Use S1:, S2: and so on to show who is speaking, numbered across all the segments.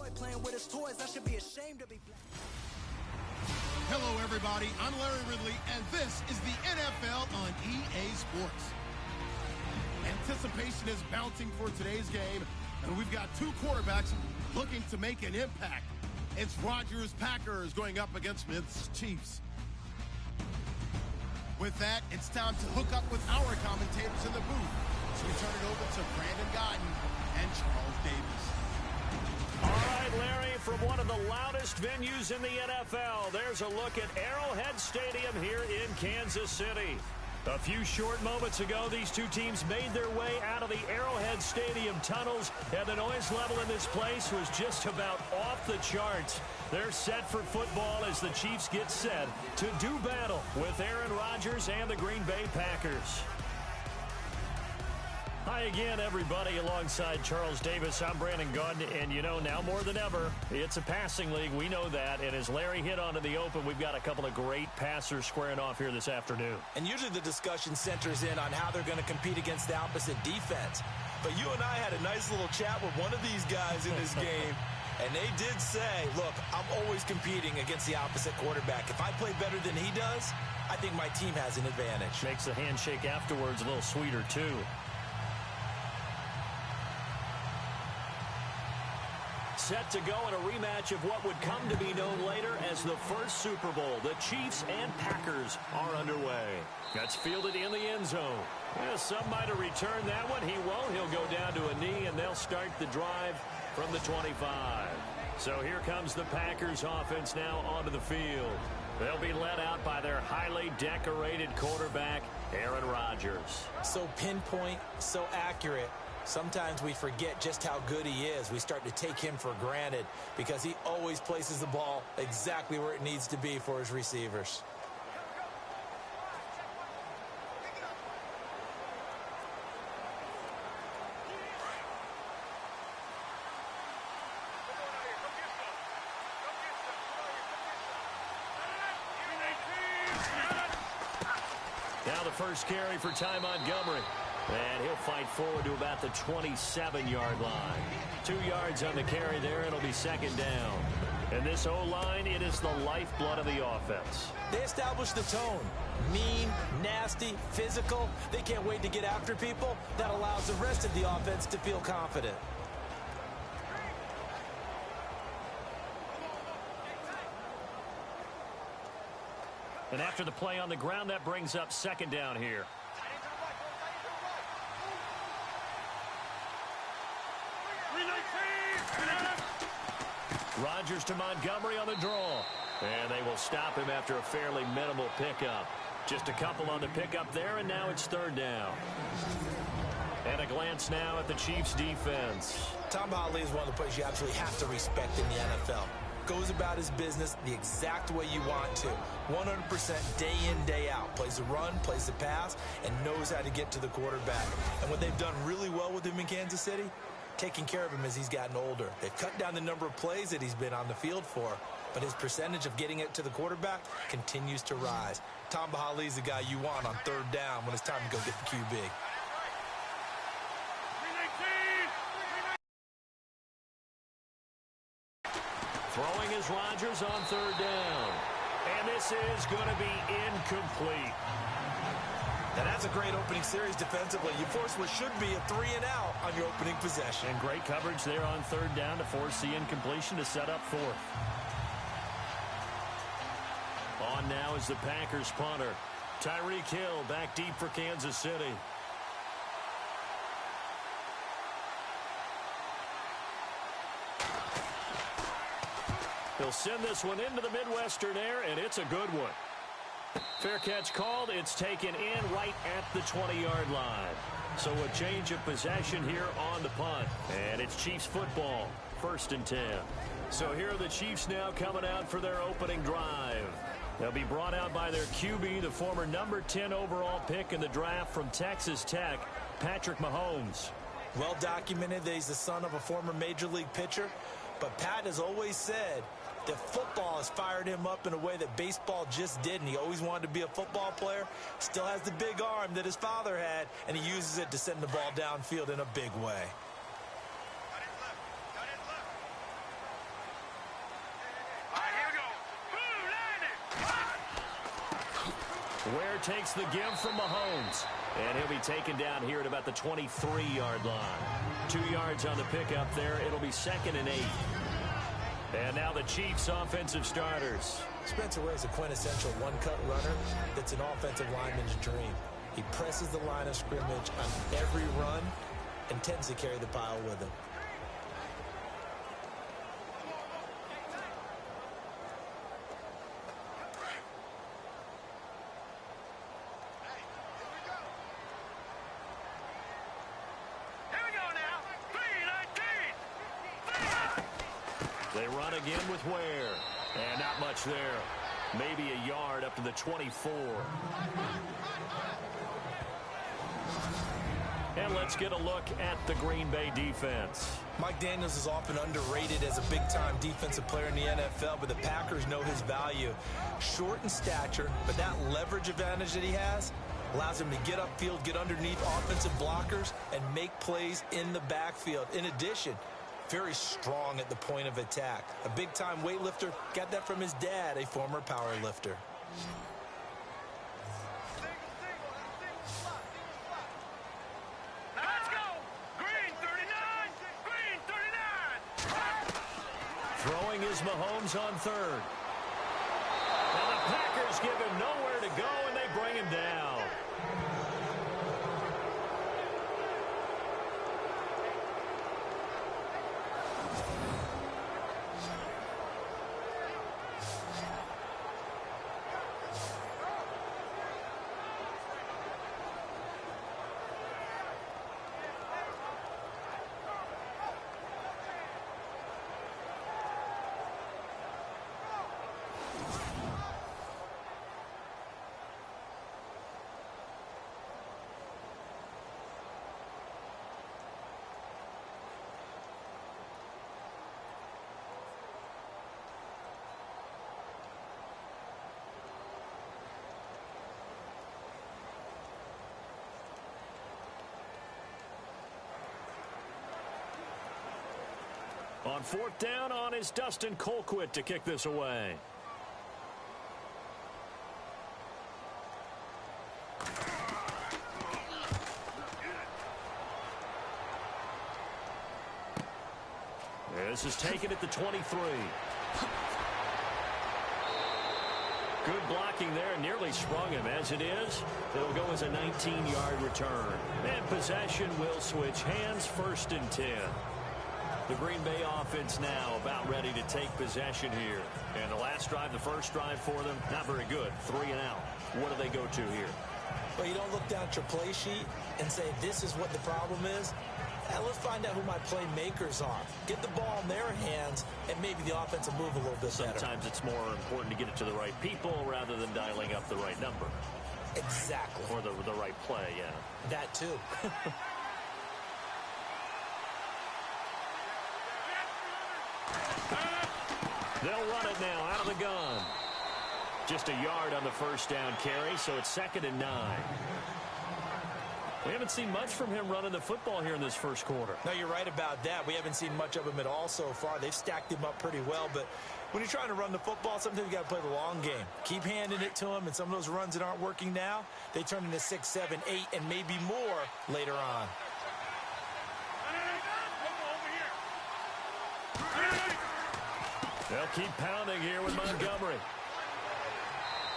S1: boy playing with his toys. I should be ashamed to be black.
S2: Hello, everybody. I'm Larry Ridley, and this is the NFL on EA Sports. Anticipation is mounting for today's game, and we've got two quarterbacks looking to make an impact. It's Rodgers Packers going up against Smith's Chiefs. With that, it's time to hook up with our commentators in the booth. So we turn it over to Brandon Guyton and Charles Davis.
S3: All right, Larry, from one of the loudest venues in the NFL, there's a look at Arrowhead Stadium here in Kansas City. A few short moments ago, these two teams made their way out of the Arrowhead Stadium tunnels, and the noise level in this place was just about off the charts. They're set for football as the Chiefs get set to do battle with Aaron Rodgers and the Green Bay Packers. Hi again, everybody. Alongside Charles Davis, I'm Brandon Guyton, and you know, now more than ever, it's a passing league. We know that, and as Larry hit onto the open, we've got a couple of great passers squaring off here this afternoon.
S4: And usually the discussion centers in on how they're going to compete against the opposite defense. But you and I had a nice little chat with one of these guys in this game, and they did say, look, I'm always competing against the opposite quarterback. If I play better than he does, I think my team has an advantage.
S3: Makes the handshake afterwards a little sweeter, too. Set to go in a rematch of what would come to be known later as the first Super Bowl. The Chiefs and Packers are underway. That's fielded in the end zone. Yeah, some might have returned that one. He won't. He'll go down to a knee, and they'll start the drive from the 25. So here comes the Packers offense now onto the field. They'll be led out by their highly decorated quarterback, Aaron Rodgers.
S4: So pinpoint, so accurate. Sometimes we forget just how good he is. We start to take him for granted because he always places the ball exactly where it needs to be for his receivers.
S3: Now the first carry for Ty Montgomery. And he'll fight forward to about the 27-yard line. 2 yards on the carry there. It'll be second down. And this O-line, it is the lifeblood of the offense.
S4: They establish the tone. Mean, nasty, physical. They can't wait to get after people. That allows the rest of the offense to feel confident.
S3: And after the play on the ground, that brings up second down here. Rodgers to Montgomery on the draw. And they will stop him after a fairly minimal pickup. Just a couple on the pickup there, and now it's third down. And a glance now at the Chiefs' defense.
S4: Tom Holly is one of the players you absolutely have to respect in the NFL. Goes about his business the exact way you want to. 100% day in, day out. Plays the run, plays the pass, and knows how to get to the quarterback. And what they've done really well with him in Kansas City, taking care of him as he's gotten older. They've cut down the number of plays that he's been on the field for, but his percentage of getting it to the quarterback continues to rise. Tom Bahali is the guy you want on third down when it's time to go get the QB.
S3: Throwing is Rodgers on third down. And this is going to be incomplete.
S4: Now that's a great opening series defensively. You force what should be a 3-and-out on your opening possession.
S3: And great coverage there on third down to force the incompletion to set up fourth. On now is the Packers punter. Tyreek Hill back deep for Kansas City. He'll send this one into the Midwestern air, and it's a good one. Fair catch called. It's taken in right at the 20-yard line. So a change of possession here on the punt. And it's Chiefs football, 1st and 10. So here are the Chiefs now coming out for their opening drive. They'll be brought out by their QB, the former number 10 overall pick in the draft from Texas Tech, Patrick Mahomes.
S4: Well documented that he's the son of a former major league pitcher. But Pat has always said that football has fired him up in a way that baseball just didn't. He always wanted to be a football player. Still has the big arm that his father had, and he uses it to send the ball downfield in a big way.
S3: Ware takes the give from Mahomes. And he'll be taken down here at about the 23-yard line. 2 yards on the pickup there. It'll be 2nd and 8. And now the Chiefs offensive starters.
S4: Spencer Ware is a quintessential one-cut runner that's an offensive lineman's dream. He presses the line of scrimmage on every run and tends to carry the pile with him.
S3: They run again with Ware. And not much there. Maybe a yard up to the 24. And let's get a look at the Green Bay defense.
S4: Mike Daniels is often underrated as a big-time defensive player in the NFL, but the Packers know his value. Short in stature, but that leverage advantage that he has allows him to get upfield, get underneath offensive blockers, and make plays in the backfield. In addition, very strong at the point of attack. A big-time weightlifter, got that from his dad, a former power lifter.
S5: Let's go! Green 39! Green 39!
S3: Throwing is Mahomes on 3rd. And the Packers give him nowhere to go, and they bring him down. On 4th down, on is Dustin Colquitt to kick this away. This is taken at the 23. Good blocking there, nearly sprung him. As it is, it'll go as a 19-yard return. And possession will switch hands, 1st and 10. The Green Bay offense now about ready to take possession here. And the last drive, the first drive for them, not very good. 3 and out. What do they go to here?
S4: Well, you don't look down at your play sheet and say, this is what the problem is. Now, let's find out who my playmakers are. Get the ball in their hands, and maybe the offense will move a little bit better.
S3: Sometimes it's more important to get it to the right people rather than dialing up the right number.
S4: Exactly.
S3: Or the right play, yeah.
S4: That, too.
S3: They'll run it now out of the gun. Just a yard on the first down carry, so it's 2nd and 9. We haven't seen much from him running the football here in this first quarter.
S4: No, you're right about that. We haven't seen much of him at all so far. They've stacked him up pretty well, but when you're trying to run the football, sometimes you got to play the long game. Keep handing it to him, and some of those runs that aren't working now, they turn into 6, 7, 8, and maybe more later on.
S3: They'll keep pounding here with Montgomery.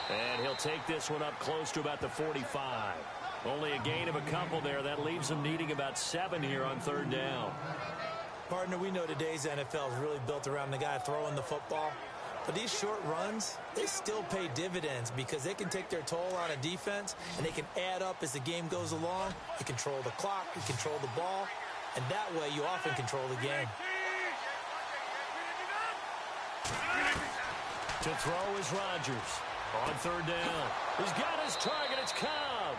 S3: And he'll take this one up close to about the 45. Only a gain of a couple there. That leaves them needing about 7 here on 3rd down.
S4: Partner, we know today's NFL is really built around the guy throwing the football. But these short runs, they still pay dividends because they can take their toll on a defense, and they can add up as the game goes along. You control the clock, you control the ball, and that way you often control the game.
S3: To throw is Rodgers. On 3rd down. He's got his target. It's Cobb.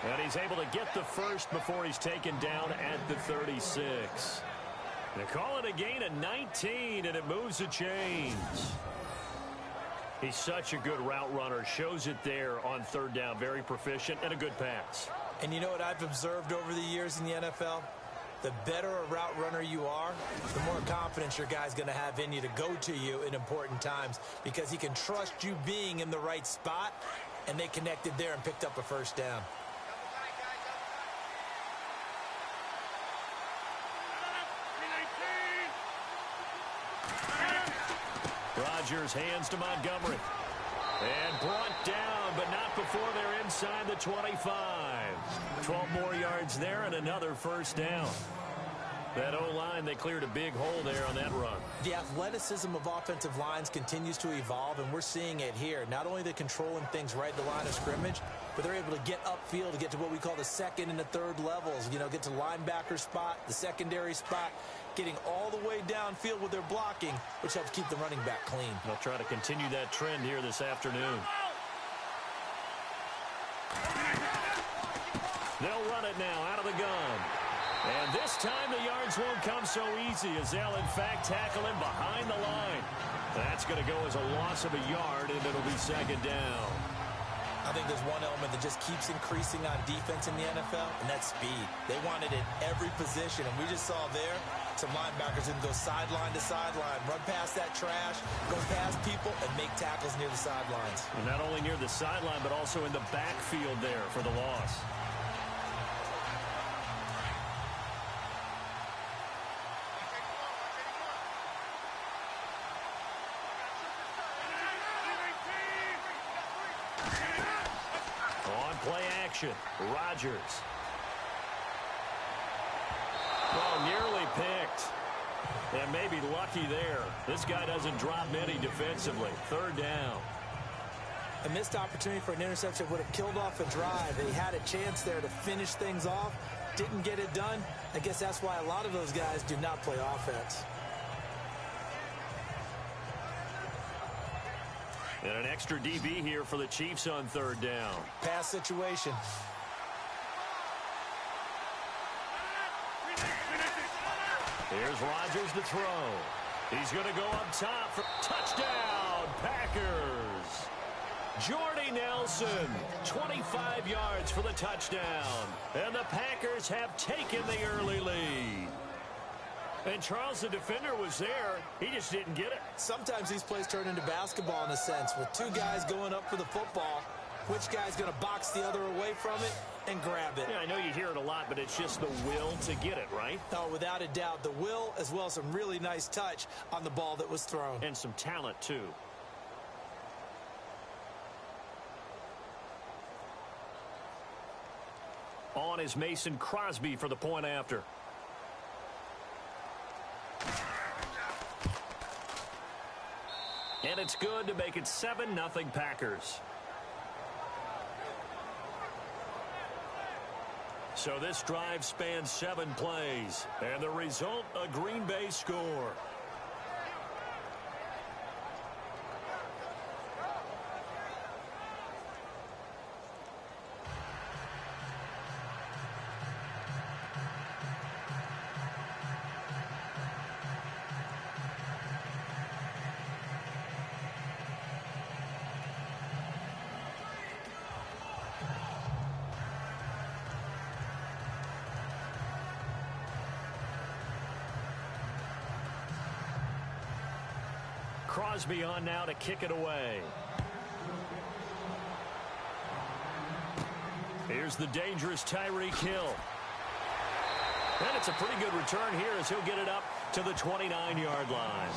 S3: And he's able to get the first before he's taken down at the 36. They call it a gain of 19, and it moves the chains. He's such a good route runner. Shows it there on 3rd down. Very proficient and a good pass.
S4: And you know what I've observed over the years in the NFL? The better a route runner you are, the more confidence your guy's going to have in you to go to you in important times because he can trust you being in the right spot and they connected there and picked up a first down.
S3: Rodgers hands to Montgomery. And brought down, but not before they're inside the 25. 12 more yards there and another first down. That O-line, they cleared a big hole there on that run.
S4: The athleticism of offensive lines continues to evolve, and we're seeing it here. Not only they're controlling things right at the line of scrimmage, but they're able to get upfield to get to what we call the second and the third levels. You know, get to linebacker spot, the secondary spot, getting all the way downfield with their blocking, which helps keep the running back clean.
S3: They'll try to continue that trend here this afternoon. They'll run it now out of the gun. And this time the yards won't come so easy as they'll, in fact, tackle him behind the line. That's going to go as a loss of a yard, and it'll be second down.
S4: I think there's one element that just keeps increasing on defense in the NFL, and that's speed. They want it in every position, and we just saw there some linebackers that can go sideline to sideline, run past that trash, go past people, and make tackles near the sidelines.
S3: And not only near the sideline, but also in the backfield there for the loss. Play action. Rodgers. Well, nearly picked. And maybe lucky there. This guy doesn't drop many defensively. Third down.
S4: A missed opportunity for an interception would have killed off a drive. They had a chance there to finish things off. Didn't get it done. I guess that's why a lot of those guys do not play offense.
S3: And an extra DB here for the Chiefs on third down.
S4: Pass situation.
S3: Here's Rodgers to throw. He's going to go up top for touchdown, Packers. Jordy Nelson, 25 yards for the touchdown. And the Packers have taken the early lead. And Charles, the defender, was there. He just didn't get it.
S4: Sometimes these plays turn into basketball in a sense. With two guys going up for the football, which guy's going to box the other away from it and grab it?
S3: Yeah, I know you hear it a lot, but it's just the will to get it, right?
S4: Oh, without a doubt. The will as well as some really nice touch on the ball that was thrown.
S3: And some talent, too. On is Mason Crosby for the point after. And it's good to make it 7-0 Packers. So this drive spans 7 plays. And the result, a Green Bay score. Crosby on now to kick it away. Here's the dangerous Tyreek Hill. And it's a pretty good return here as he'll get it up to the 29-yard line.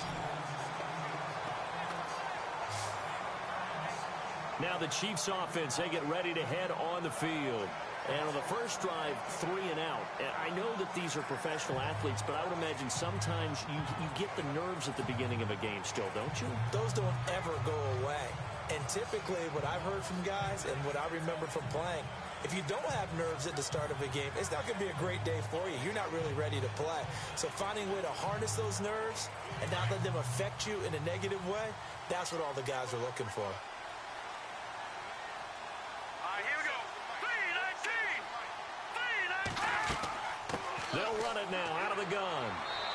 S3: Now the Chiefs offense, they get ready to head on the field. And on the first drive, 3 and out. And I know that these are professional athletes, but I would imagine sometimes you get the nerves at the beginning of a game still, don't you?
S4: Those don't ever go away. And typically what I've heard from guys and what I remember from playing, if you don't have nerves at the start of a game, it's not going to be a great day for you. You're not really ready to play. So finding a way to harness those nerves and not let them affect you in a negative way, that's what all the guys are looking for.
S3: They'll run it now out of the gun.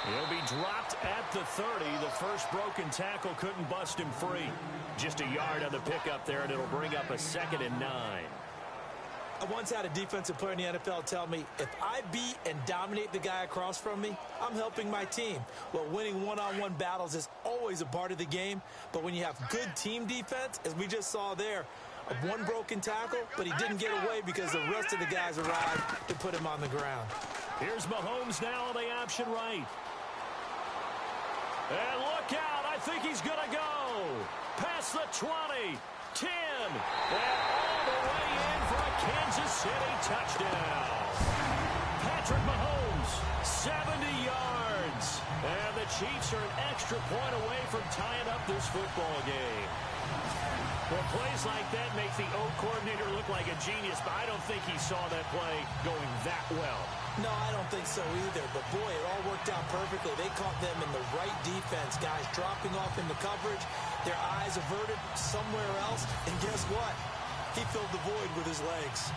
S3: He'll be dropped at the 30. The first broken tackle couldn't bust him free. Just a yard on the pickup there, and it'll bring up a 2nd and 9.
S4: I once had a defensive player in the NFL tell me, if I beat and dominate the guy across from me, I'm helping my team. Well, winning one-on-one battles is always a part of the game, but when you have good team defense, as we just saw there, One broken tackle, but he didn't get away because the rest of the guys arrived to put him on the ground.
S3: Here's Mahomes now on the option right. And look out. I think he's going to go. Past the 20, 10, and all the way in for a Kansas City touchdown. Patrick Mahomes, 70 yards. And the Chiefs are an extra point away from tying up this football game. Well, plays like that make the O coordinator look like a genius, but I don't think he saw that play going that well.
S4: No, I don't think so either. But, boy, it all worked out perfectly. They caught them in the right defense. Guys dropping off into coverage, their eyes averted somewhere else. And guess what? He filled the void with his legs.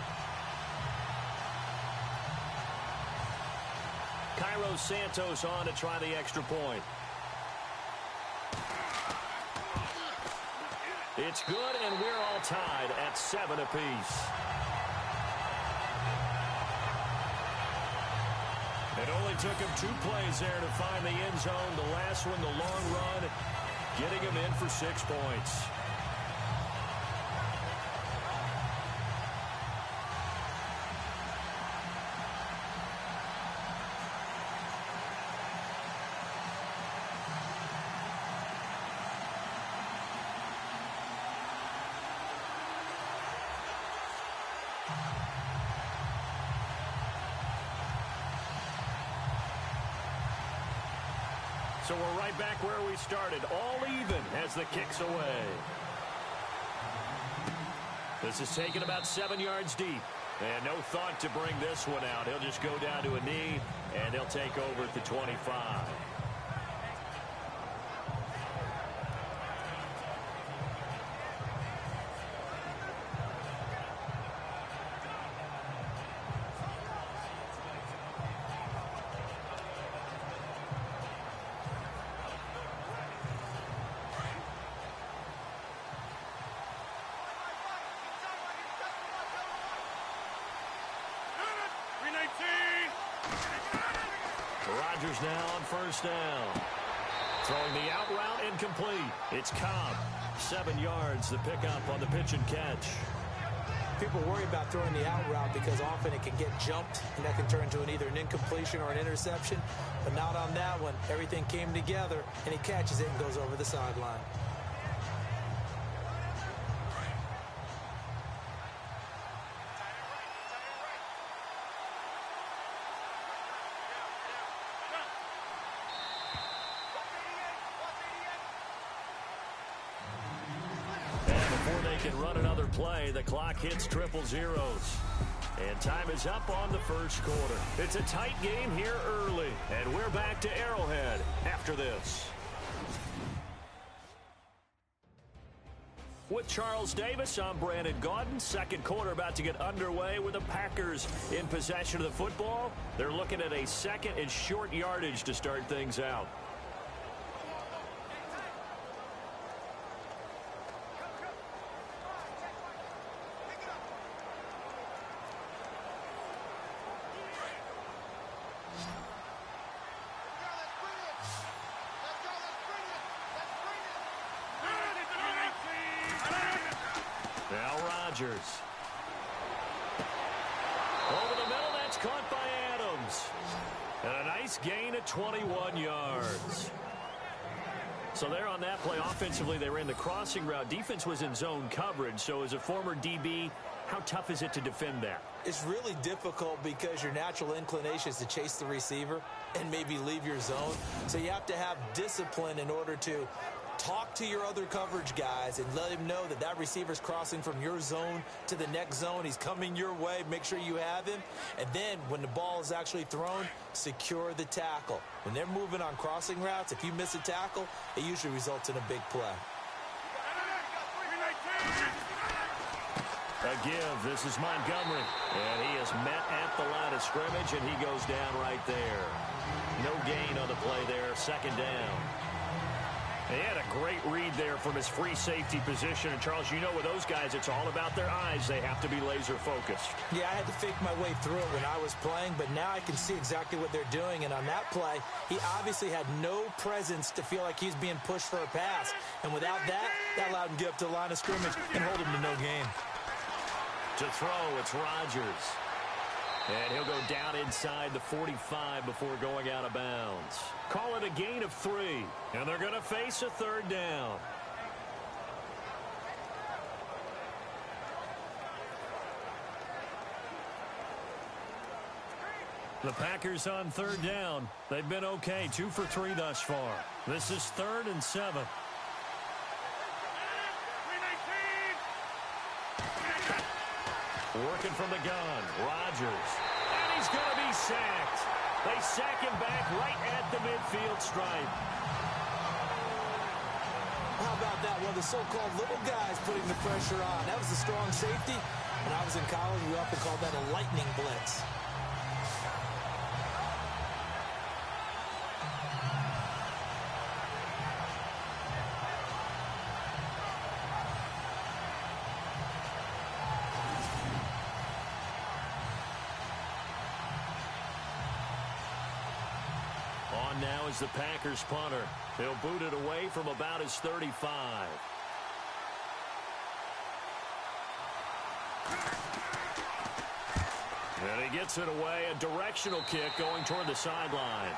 S3: Cairo Santos on to try the extra point. It's good, and we're all tied at 7 apiece. It only took him 2 plays there to find the end zone. The last one, the long run, getting him in for 6 points. So we're right back where we started, all even as the kick's away. This is taken about 7 yards deep. And no thought to bring this one out. He'll just go down to a knee, and he'll take over at the 25. Rodgers now on first down. Throwing the out route incomplete. It's Cobb. 7 yards, the pickup on the pitch and catch.
S4: People worry about throwing the out route because often it can get jumped, and that can turn into either an incompletion or an interception. But not on that one. Everything came together, and he catches it and goes over the sideline.
S3: Can run another play. The clock hits triple zeros. And time is up on the first quarter. It's a tight game here early. And we're back to Arrowhead after this. With Charles Davis, I'm Brandon Gaudin. Second quarter about to get underway with the Packers in possession of the football. They're looking at a second and short yardage to start things out. Now Rodgers. Over the middle, that's caught by Adams. And a nice gain at 21 yards. So there on that play, offensively, they ran the crossing route. Defense was in zone coverage. So as a former DB, how tough is it to defend that?
S4: It's really difficult because your natural inclination is to chase the receiver and maybe leave your zone. So you have to have discipline in order to talk to your other coverage guys and let him know that that receiver's crossing from your zone to the next zone. He's coming your way. Make sure you have him. And then when the ball is actually thrown, secure the tackle. When they're moving on crossing routes, if you miss a tackle, it usually results in a big play.
S3: A give. This is Montgomery. And he is met at the line of scrimmage, and he goes down right there. No gain on the play there. Second down. He had a great read there from his free safety position. And, Charles, you know with those guys, it's all about their eyes. They have to be laser-focused.
S4: Yeah, I had to fake my way through it when I was playing, but now I can see exactly what they're doing. And on that play, he obviously had no presence to feel like he's being pushed for a pass. And without that, that allowed him to get up to the line of scrimmage and hold him to no gain.
S3: To throw, it's Rodgers. And he'll go down inside the 45 before going out of bounds. Call it a gain of 3. And they're going to face a third down. The Packers on third down. They've been okay, 2 for 3 thus far. This is 3rd and 7. Working from the gun, Rodgers. And he's going to be sacked. They sack him back right at the midfield stripe.
S4: How about that? One of the so-called little guys putting the pressure on. That was a strong safety. When I was in college, we often called that a lightning blitz.
S3: On now is the Packers punter. He'll boot it away from about his 35. And he gets it away. A directional kick going toward the sideline.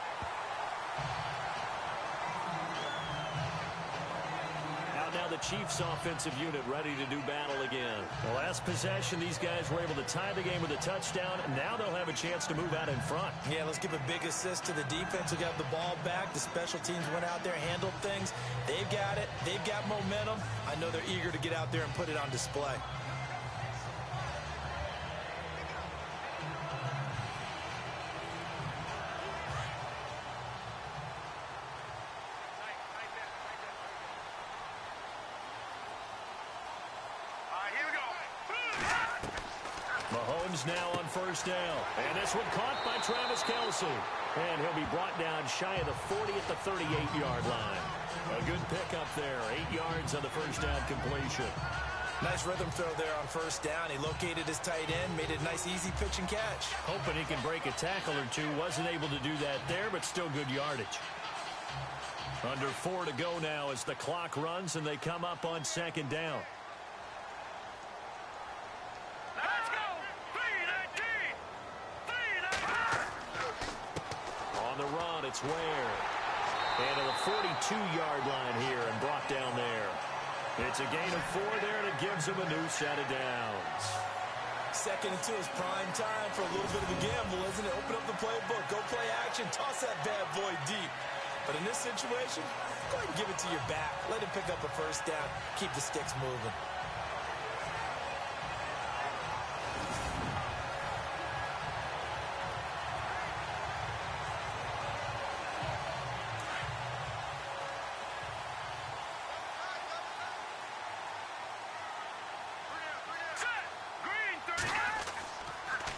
S3: Out now the Chiefs offensive unit ready to do battle again. The last possession, these guys were able to tie the game with a touchdown. Now they'll have a chance to move out in front.
S4: Yeah, let's give a big assist to the defense who got the ball back. The special teams went out there, handled things. They've got it. They've got momentum. I know they're eager to get out there and put it on display.
S3: Mahomes now on first down. And this one caught by Travis Kelce. And he'll be brought down shy of the 40 at the 38-yard line. A good pickup there. 8 yards on the first down completion.
S4: Nice rhythm throw there on first down. He located his tight end, made it a nice, easy pitch and catch.
S3: Hoping he can break a tackle or two. Wasn't able to do that there, but still good yardage. Under 4 to go now as the clock runs and they come up on second down.
S5: Let's go! 3-19!
S3: On the run, it's Ware. And to the 42-yard line here and brought down there. It's a gain of 4 there, and it gives him a new set of downs.
S4: 2nd and 2 is prime time for a little bit of a gamble, isn't it? Open up the playbook, go play action, toss that bad boy deep. But in this situation, go ahead and give it to your back. Let him pick up a first down, keep the sticks moving.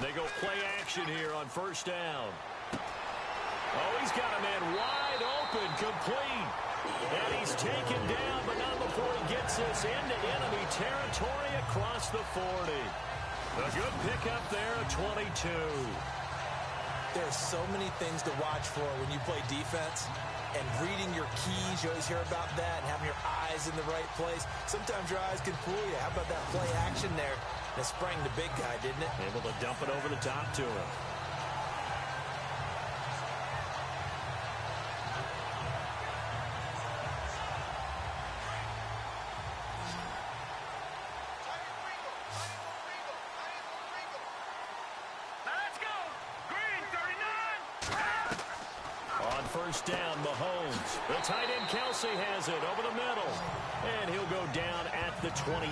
S3: They go play action here on first down. Oh, he's got a man wide open, complete. And he's taken down, but not before he gets this into enemy territory across the 40. A good pickup there at 22.
S4: There's so many things to watch for when you play defense. And reading your keys, you always hear about that, and having your eyes in the right place. Sometimes your eyes can fool you. How about that play action there? That sprang the big guy, didn't it?
S3: Able to dump it over the top to him.
S5: Let's go! Green 39!
S3: On first down, Mahomes. The tight end Kelce has it over the middle. And he'll go down at the 28.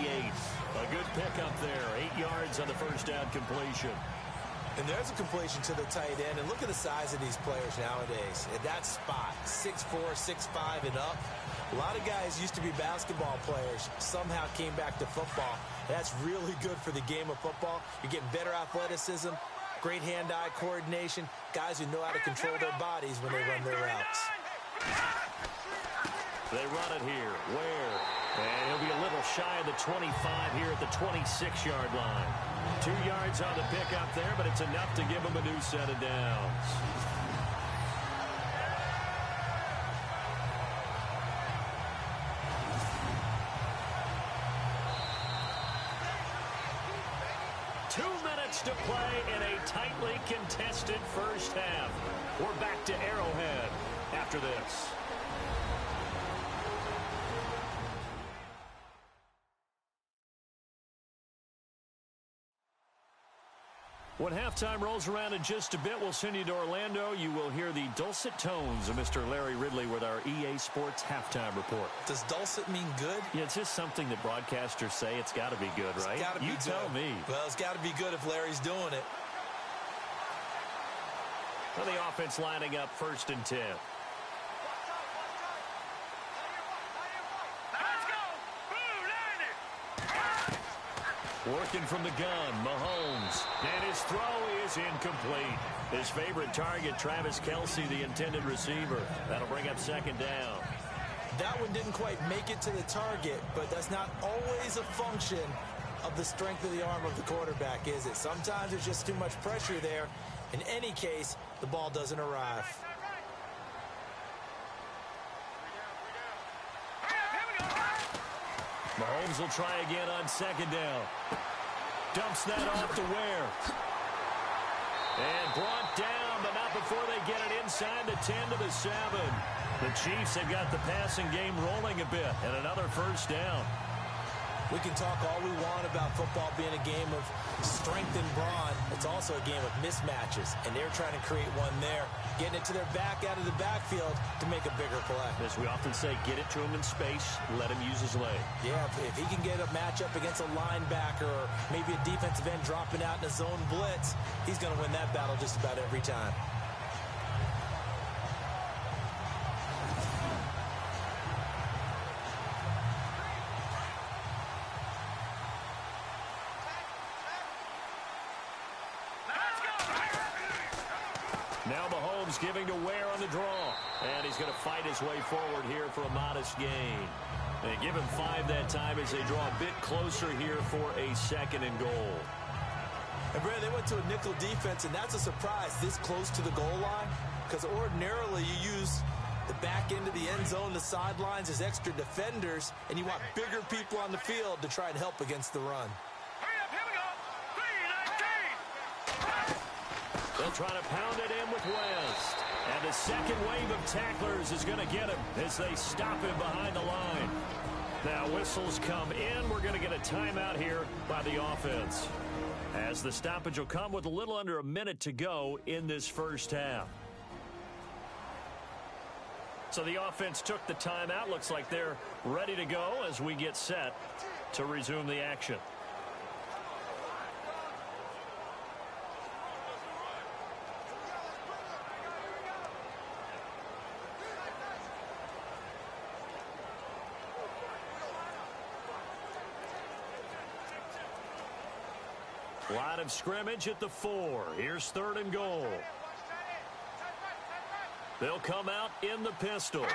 S3: A good pickup there. 8 yards on the first down completion.
S4: And there's a completion to the tight end. And look at the size of these players nowadays. At that spot, 6'4", 6'5", and up. A lot of guys used to be basketball players. Somehow came back to football. That's really good for the game of football. You're getting better athleticism, great hand-eye coordination, guys who know how to control their bodies when they run their routes.
S3: They run it here. Where? And he'll be a little shy of the 25 here at the 26-yard line. 2 yards on the pickup there, but it's enough to give him a new set of downs. To play in a tightly contested first half. We're back to Arrowhead after this. When halftime rolls around in just a bit, we'll send you to Orlando. You will hear the dulcet tones of Mr. Larry Ridley with our EA Sports halftime report.
S4: Does dulcet mean good?
S3: Yeah, it's just something that broadcasters say. It's got to be good, right?
S4: It's got to be
S3: you
S4: good.
S3: Tell me.
S4: Well, it's got to be good if Larry's doing it.
S3: Well, the offense lining up 1st and 10. Working from the gun, Mahomes. And his throw is incomplete. His favorite target, Travis Kelce, the intended receiver. That'll bring up 2nd down.
S4: That one didn't quite make it to the target, but that's not always a function of the strength of the arm of the quarterback, is it? Sometimes there's just too much pressure there. In any case, the ball doesn't arrive.
S3: Mahomes will try again on 2nd down. Dumps that off to Ware. And brought down, but not before they get it inside the 10 to the 7. The Chiefs have got the passing game rolling a bit, and another 1st down.
S4: We can talk all we want about football being a game of strength and brawn. It's also a game of mismatches, and they're trying to create one there, getting it to their back out of the backfield to make a bigger play.
S3: As we often say, get it to him in space, let him use his leg.
S4: Yeah, if he can get a matchup against a linebacker or maybe a defensive end dropping out in a zone blitz, he's going to win that battle just about every time.
S3: Now Mahomes giving to Ware on the draw. And he's going to fight his way forward here for a modest gain. They give him 5 that time as they draw a bit closer here for a 2nd and goal.
S4: And Brad, they went to a nickel defense, and that's a surprise this close to the goal line, because ordinarily you use the back end of the end zone, the sidelines as extra defenders, and you want bigger people on the field to try and help against the run.
S3: They'll try to pound it in with West. And the second wave of tacklers is going to get him as they stop him behind the line. Now whistles come in. We're going to get a timeout here by the offense, as the stoppage will come with a little under a minute to go in this first half. So the offense took the timeout. Looks like they're ready to go as we get set to resume the action. Line of scrimmage at the 4. Here's 3rd and goal. They'll come out in the pistol.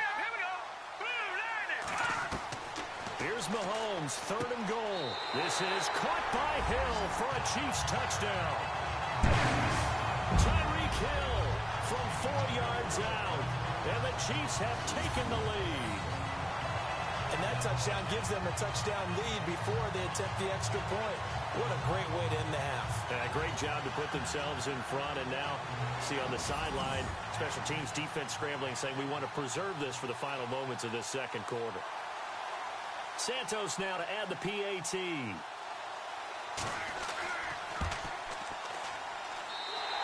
S3: Here's Mahomes, 3rd and goal. This is caught by Hill for a Chiefs touchdown. Tyreek Hill from 4 yards out. And the Chiefs have taken the lead.
S4: And that touchdown gives them a touchdown lead before they attempt the extra point. What a great way to end the half.
S3: Yeah, great job to put themselves in front. And now, see on the sideline, special teams defense scrambling, saying we want to preserve this for the final moments of this 2nd quarter. Santos now to add the PAT.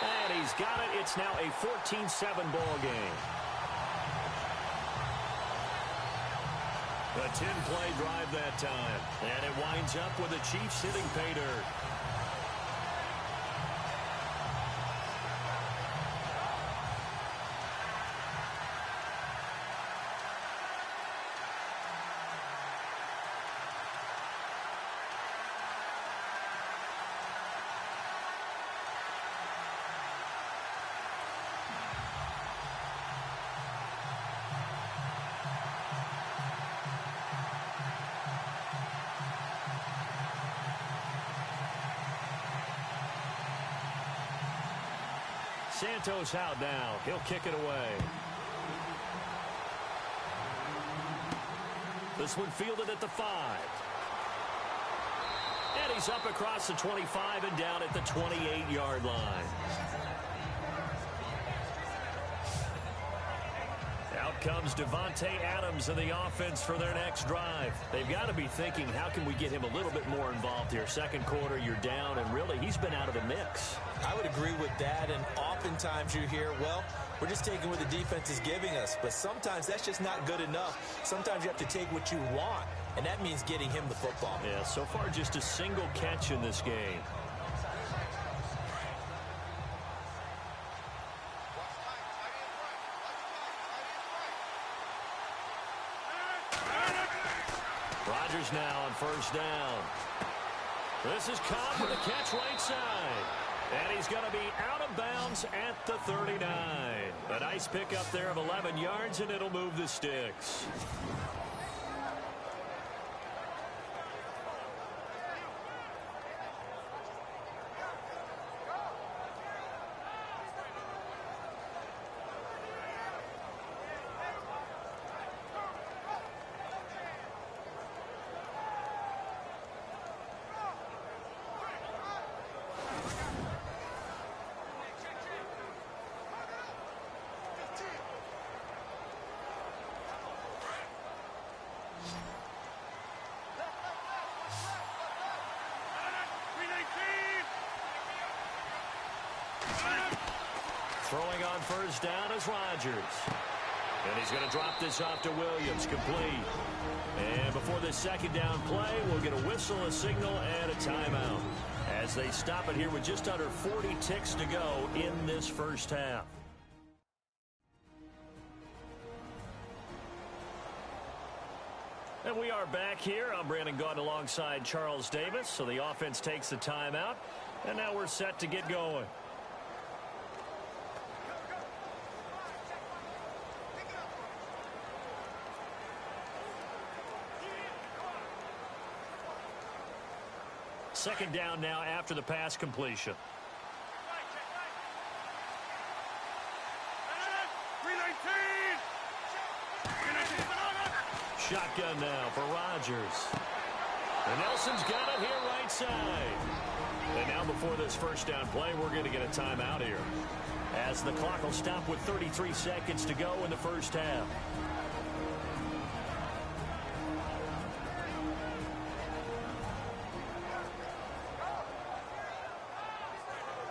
S3: And he's got it. It's now a 14-7 ball game. A 10-play drive that time. And it winds up with the Chiefs hitting pay dirt. Santos out now. He'll kick it away. This one fielded at the 5. And he's up across the 25 and down at the 28-yard line. Out comes Devontae Adams in the offense for their next drive. They've got to be thinking, how can we get him a little bit more involved here? Second quarter, you're down, and really, he's been out of the mix.
S4: I would agree with that, and oftentimes you hear, well, we're just taking what the defense is giving us. But sometimes that's just not good enough. Sometimes you have to take what you want, and that means getting him the football.
S3: Yeah, so far just a single catch in this game. Rodgers now on first down. This is Cobb with a catch right side. And he's going to be out of bounds at the 39. A nice pickup there of 11 yards, and it'll move the sticks. Throwing on first down is Rodgers. And he's going to drop this off to Williams, complete. And before this second down play, we'll get a whistle, a signal, and a timeout as they stop it here with just under 40 ticks to go in this first half. And we are back here. I'm Brandon Gaudin alongside Charles Davis. So the offense takes the timeout, and now we're set to get going. Second down now after the pass completion. Shotgun now for Rodgers. And Nelson's got it here right side. And now before this first down play, we're going to get a timeout here, as the clock will stop with 33 seconds to go in the first half.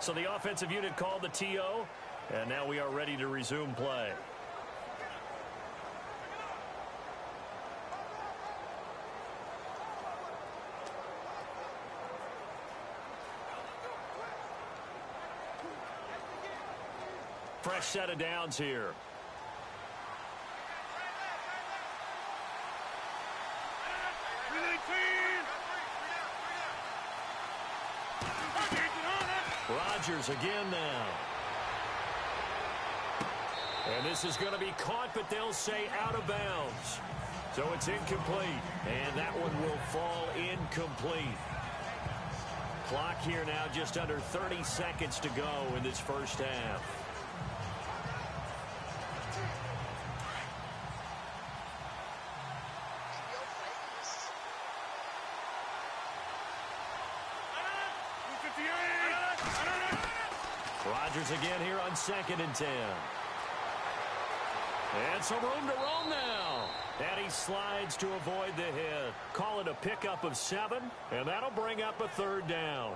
S3: So the offensive unit called the TO, and now we are ready to resume play. Fresh set of downs here. Rodgers again now. And this is going to be caught, but they'll say out of bounds. So it's incomplete. And that one will fall incomplete. Clock here now just under 30 seconds to go in this first half. Rodgers again here on 2nd and 10. And some room to roam now. And he slides to avoid the hit. Call it a pickup of 7, and that'll bring up a third down.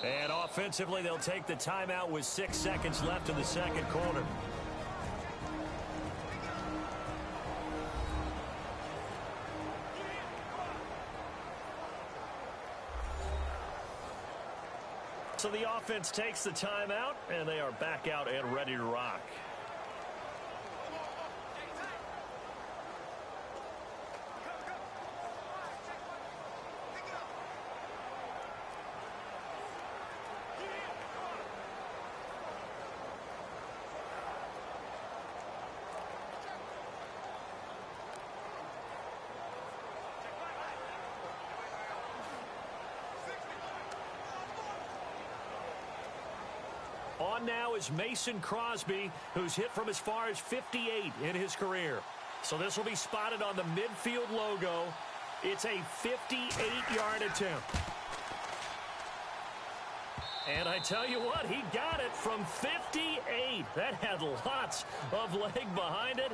S3: And offensively, they'll take the timeout with 6 seconds left in the second quarter. So the offense takes the timeout, and they are back out and ready to rock. On now is Mason Crosby, who's hit from as far as 58 in his career. So this will be spotted on the midfield logo. It's a 58-yard attempt. And I tell you what, he got it from 58. That had lots of leg behind it.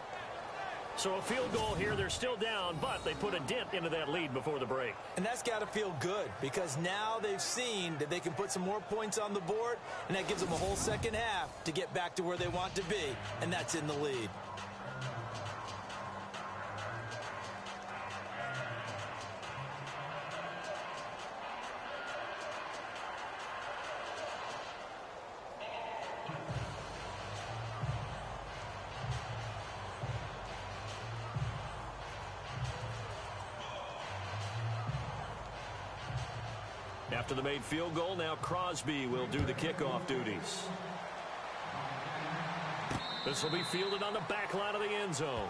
S3: So a field goal here. They're still down, but they put a dent into that lead before the break.
S4: And that's got to feel good because now they've seen that they can put some more points on the board, and that gives them a whole second half to get back to where they want to be, and that's in the lead.
S3: After the made field goal, now Crosby will do the kickoff duties. This will be fielded on the back line of the end zone.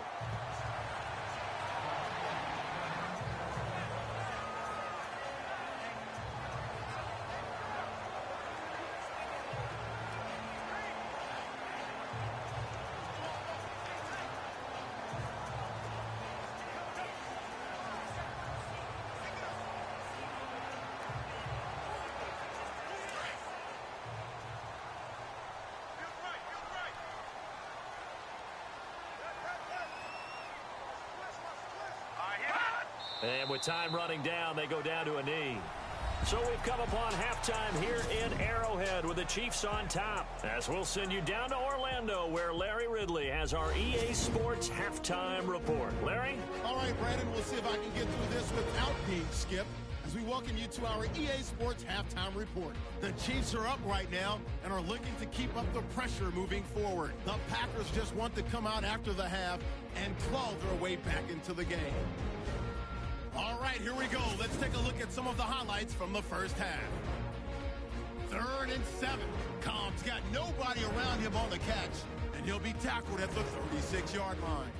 S3: And with time running down, they go down to a knee. So we've come upon halftime here in Arrowhead with the Chiefs on top. As we'll send you down to Orlando, where Larry Ridley has our EA Sports halftime report. Larry?
S2: All right, Brandon, we'll see if I can get through this without being skipped as we welcome you to our EA Sports halftime report. The Chiefs are up right now and are looking to keep up the pressure moving forward. The Packers just want to come out after the half and claw their way back into the game. All right, here we go. Let's take a look at some of the highlights from the first half. 3rd and 7. Cobb's got nobody around him on the catch, and he'll be tackled at the 36-yard line.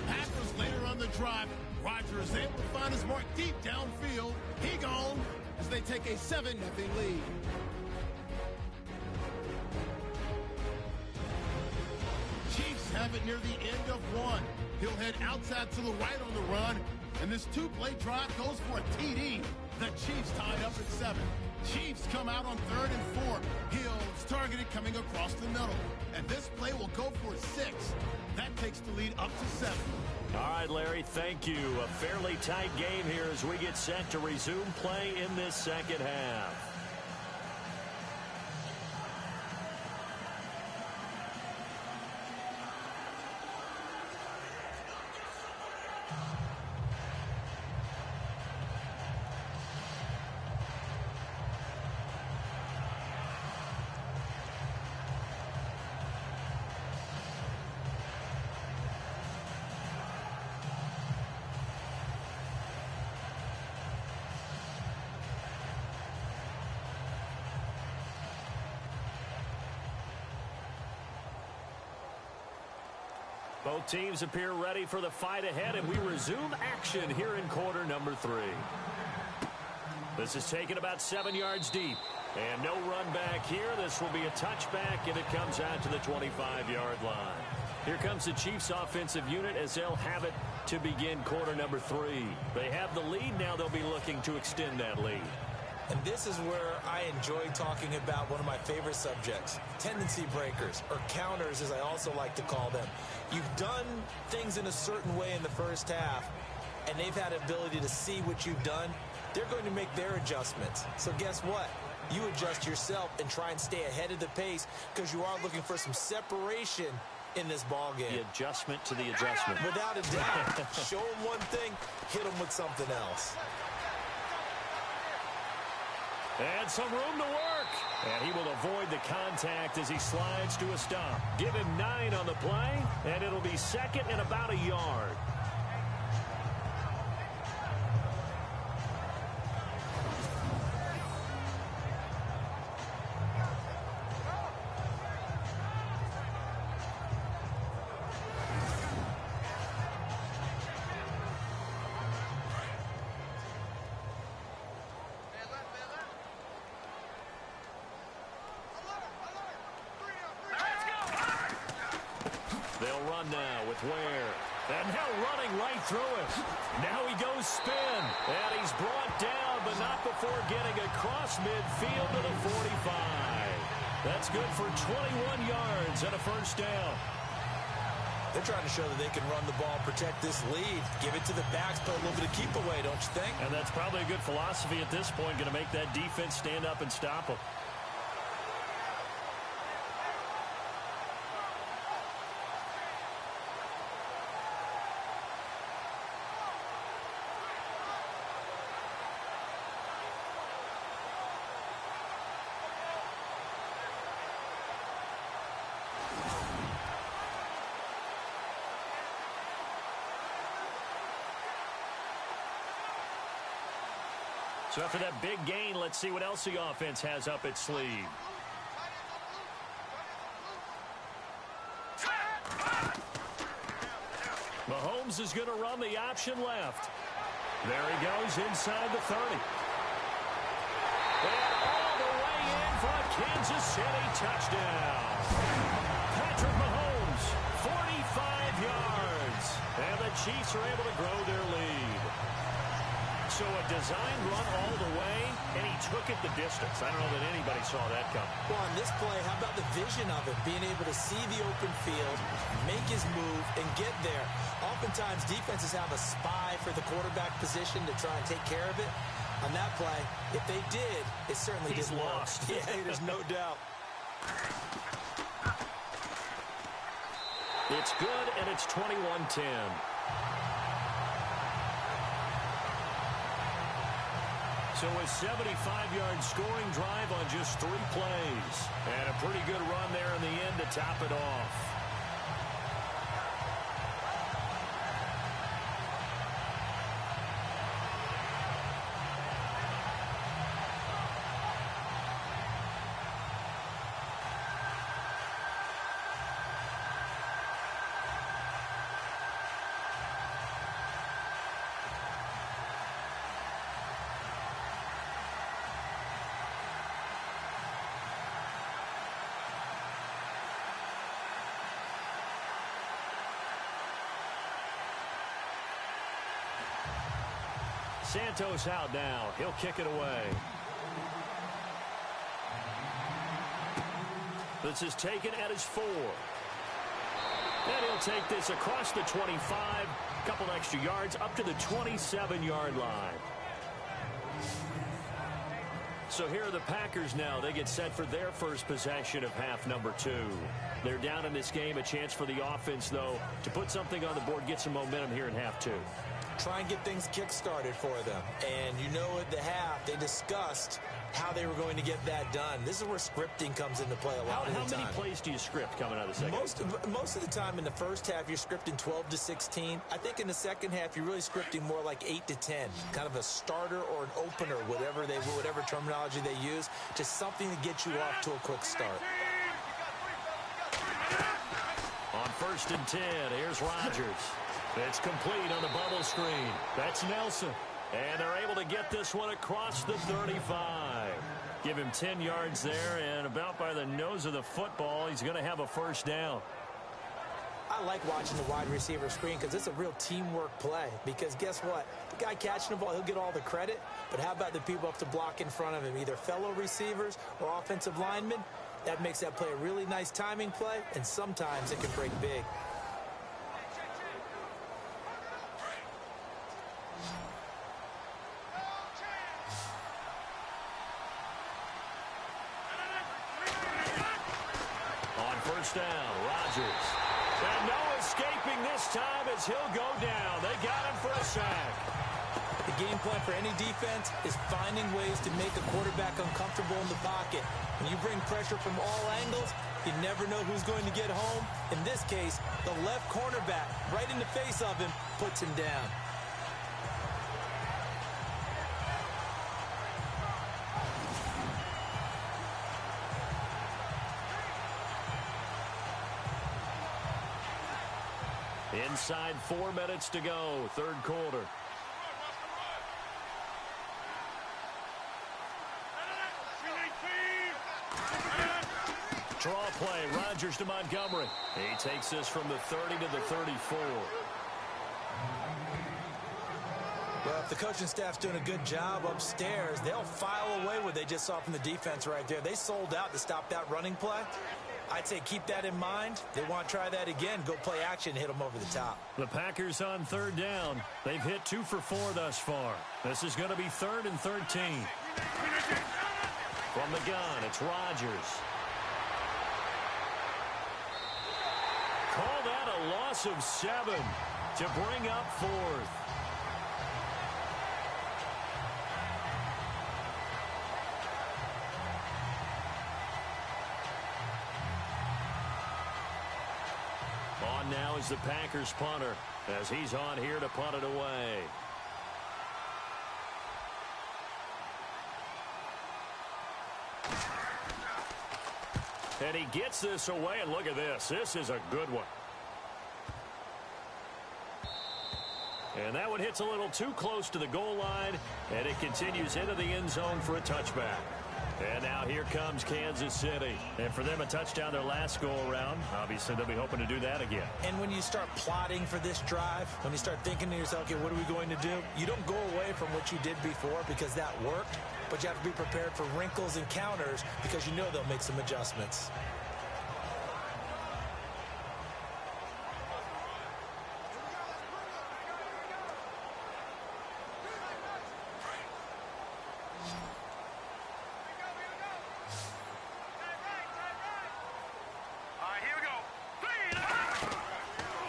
S2: Packers later on the drive. Rodgers is able to find his mark deep downfield. He gone as they take a 7-0 lead. Chiefs have it near the end of one. He'll head outside to the right on the run, and this two-play drive goes for a TD. The Chiefs tied up at 7. Chiefs come out on 3rd and 4. Hill's targeted coming across the middle, and this play will go for 6. That takes the lead up to 7.
S3: All right, Larry, thank you. A fairly tight game here as we get set to resume play in this second half. Both teams appear ready for the fight ahead, and we resume action here in quarter number 3. This is taken about 7 yards deep. And no run back here. This will be a touchback, and it comes out to the 25-yard line. Here comes the Chiefs offensive unit as they'll have it to begin quarter number 3. They have the lead. Now they'll be looking to extend that lead.
S4: And this is where I enjoy talking about one of my favorite subjects, tendency breakers, or counters as I also like to call them. You've done things in a certain way in the first half, and they've had ability to see what you've done. They're going to make their adjustments. So guess what? You adjust yourself and try and stay ahead of the pace because you are looking for some separation in this ball game.
S3: The adjustment to the adjustment.
S4: Without a doubt. Show them one thing, hit them with something else.
S3: And some room to work. And he will avoid the contact as he slides to a stop. Give him 9 on the play, and it'll be second and about a yard. they'll run now with Ware. And now running right through it. Now he goes spin. And he's brought down, but not before getting across midfield to the 45. That's good for 21 yards and a first down.
S4: They're trying to show that they can run the ball, protect this lead, give it to the backs, put a little bit of keep away, don't you think?
S3: And that's probably a good philosophy at this point, going to make that defense stand up and stop them. So after that big gain, let's see what else the offense has up its sleeve. Mahomes is going to run the option left. There he goes inside the 30. And all the way in for a Kansas City touchdown. Patrick Mahomes, 45 yards. And the Chiefs are able to grow their lead. So a design run all the way, and he took it the distance. I don't know that anybody saw that coming.
S4: Well, on this play, how about the vision of it? Being able to see the open field, make his move, and get there. Oftentimes, defenses have a spy for the quarterback position to try and take care of it. On that play, if they did, it certainly didn't work.
S3: Lost.
S4: Yeah, there's no doubt.
S3: It's good, and it's 21-10. So a 75-yard scoring drive on just 3 plays. And a pretty good run there in the end to top it off. Santos out now. He'll kick it away. This is taken at his 4. And he'll take this across the 25. A couple extra yards up to the 27-yard line. So here are the Packers now. They get set for their first possession of half number 2. They're down in this game. A chance for the offense, though, to put something on the board, get some momentum here in half 2.
S4: Try and get things kick-started for them. And you know at the half, they discussed how they were going to get that done. This is where scripting comes into play a lot of the time.
S3: How many plays do you script coming out of the second?
S4: Most of the time in the first half, you're scripting 12 to 16. I think in the second half, you're really scripting more like 8 to 10. Kind of a starter or an opener, whatever terminology they use. Just something to get you off to a quick start.
S3: On 1st and 10, here's Rodgers. It's complete on the bubble screen. That's Nelson. And they're able to get this one across the 35. Give him 10 yards there, and about by the nose of the football, he's going to have a first down.
S4: I like watching the wide receiver screen because it's a real teamwork play. Because guess what? The guy catching the ball, he'll get all the credit. But how about the people up to block in front of him, either fellow receivers or offensive linemen? That makes that play a really nice timing play, and sometimes it can break big.
S3: Down, Rodgers. And no escaping this time as he'll go down. They got him for a sack.
S4: The game plan for any defense is finding ways to make a quarterback uncomfortable in the pocket. When you bring pressure from all angles, you never know who's going to get home. In this case, the left cornerback, right in the face of him, puts him down.
S3: Inside 4 minutes to go, third quarter. Draw play. Rodgers to Montgomery. He takes this from the 30 to the 34.
S4: Well, if the coaching staff's doing a good job upstairs, they'll file away what they just saw from the defense right there. They sold out to stop that running play. I'd say keep that in mind. They want to try that again. Go play action, hit them over the top.
S3: The Packers on third down. They've hit 2 for 4 thus far. This is going to be 3rd and 13. From the gun, it's Rodgers. Call that a loss of 7 to bring up 4th. On now is the Packers punter as he's on here to punt it away. And he gets this away, and look at this. This is a good one. And that one hits a little too close to the goal line, and it continues into the end zone for a touchback. And now here comes Kansas City. And for them, a touchdown their last go-around. Obviously, they'll be hoping to do that again.
S4: And when you start plotting for this drive, when you start thinking to yourself, okay, what are we going to do? You don't go away from what you did before because that worked, but you have to be prepared for wrinkles and counters because you know they'll make some adjustments.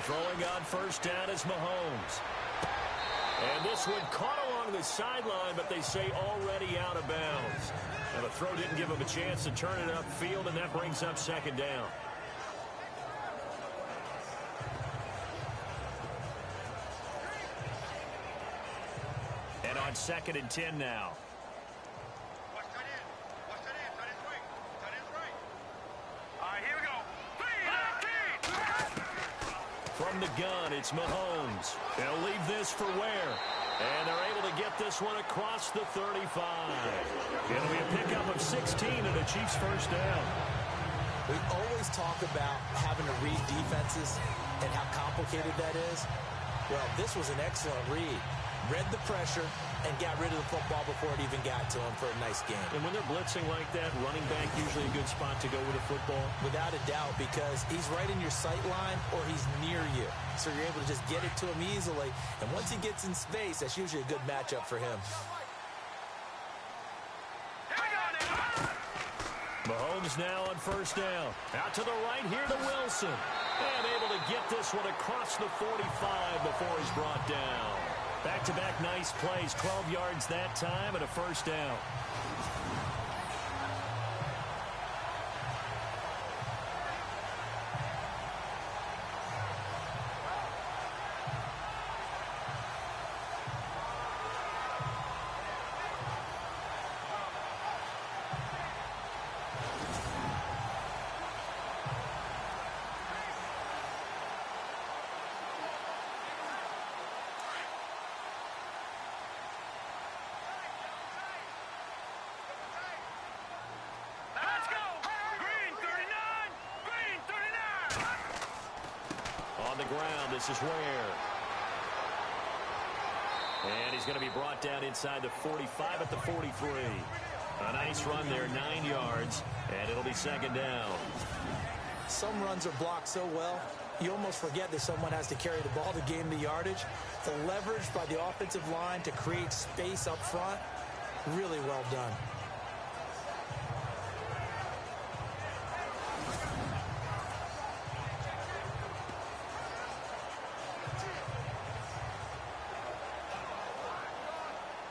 S3: Throwing on first down is Mahomes. And this one caught along the sideline, but they say already out of bounds. And the throw didn't give him a chance to turn it upfield, and that brings up second down. And on 2nd and 10 now. From the gun, it's Mahomes. They'll leave this for Ware. And they're able to get this one across the 35. It'll be a pickup of 16 and a Chiefs first down.
S4: We always talk about having to read defenses and how complicated that is. Well, this was an excellent read. Read the pressure and got rid of the football before it even got to him for a nice game.
S3: And when they're blitzing like that, running back usually a good spot to go with a football?
S4: Without a doubt, because he's right in your sight line or he's near you. So you're able to just get it to him easily. And once he gets in space, that's usually a good matchup for him.
S3: Mahomes now on first down. Out to the right here to Wilson. And able to get this one across the 45 before he's brought down. Back-to-back nice plays, 12 yards that time and a first down. On the ground, this is Ware. And he's going to be brought down inside the 45 at the 43. A nice run there, 9 yards, and it'll be second down.
S4: Some runs are blocked so well, you almost forget that someone has to carry the ball to gain the yardage. The leverage by the offensive line to create space up front, really well done.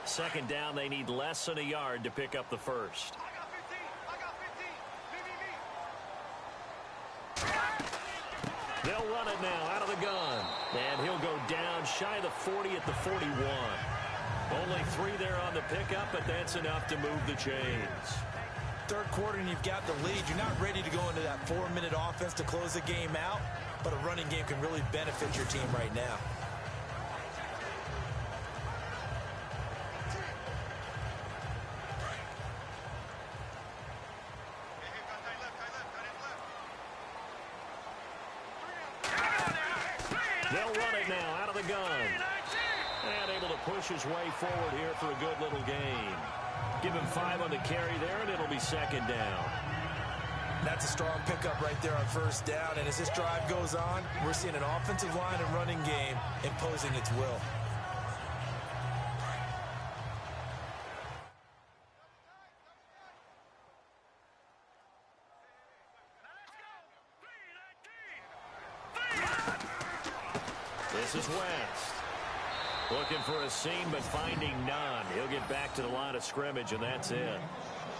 S3: Second down, they need less than a yard to pick up the first. They'll run it now out of the gun. And he'll go down shy of the 40 at the 41. Only 3 there on the pickup, but that's enough to move the chains.
S4: Third quarter and you've got the lead. You're not ready to go into that 4-minute offense to close the game out, but a running game can really benefit your team right now.
S3: They'll run it now out of the gun. And able to push his way forward here for a good little gain. Give him 5 on the carry there, and it'll be second down.
S4: That's a strong pickup right there on first down. And as this drive goes on, we're seeing an offensive line and running game imposing its will.
S3: This is West. Looking for a seam, but finding none. He'll get back to the line of scrimmage, and that's it.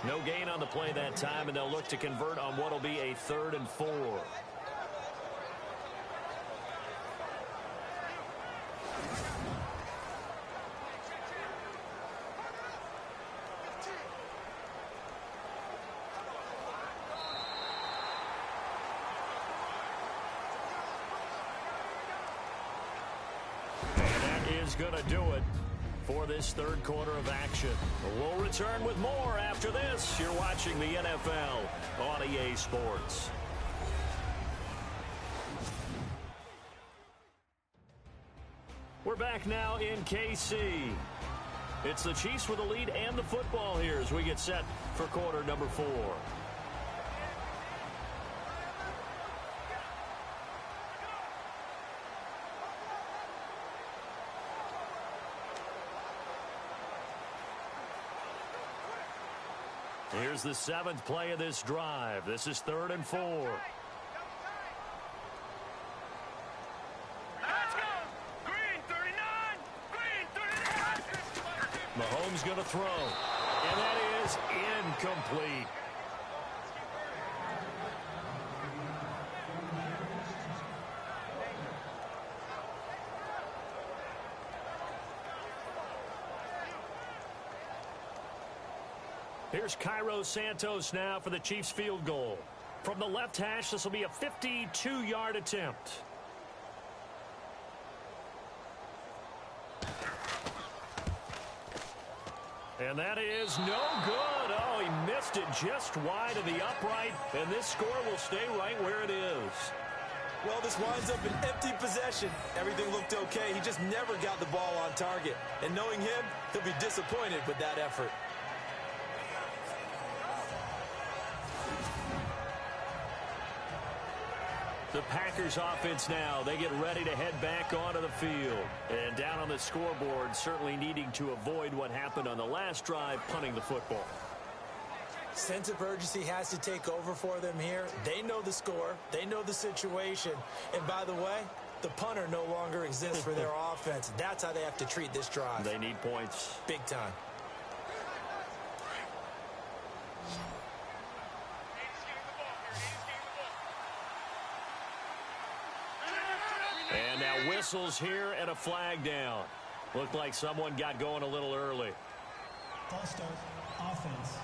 S3: No gain on the play that time, and they'll look to convert on what will be a 3rd and 4. Going to do it for this third quarter of action. We'll return with more after this. You're watching the NFL on EA Sports. We're back now in KC. It's the Chiefs with the lead and the football here as we get set for quarter number 4. Here's the 7th play of this drive. This is 3rd and 4.
S5: Let's go! Green 39! Green 39!
S3: Mahomes going to throw. And that is incomplete. Here's Cairo Santos now for the Chiefs field goal. From the left hash, this will be a 52-yard attempt. And that is no good. Oh, he missed it just wide of the upright, and this score will stay right where it is.
S4: Well, this winds up an empty possession. Everything looked okay. He just never got the ball on target. And knowing him, he'll be disappointed with that effort.
S3: The Packers offense now, they get ready to head back onto the field. And down on the scoreboard, certainly needing to avoid what happened on the last drive, punting the football.
S4: Sense of urgency has to take over for them here. They know the score. They know the situation. And by the way, the punter no longer exists for their offense. That's how they have to treat this drive.
S3: They need points.
S4: Big time.
S3: And now whistles here and a flag down. Looked like someone got going a little early.
S6: False start, offense.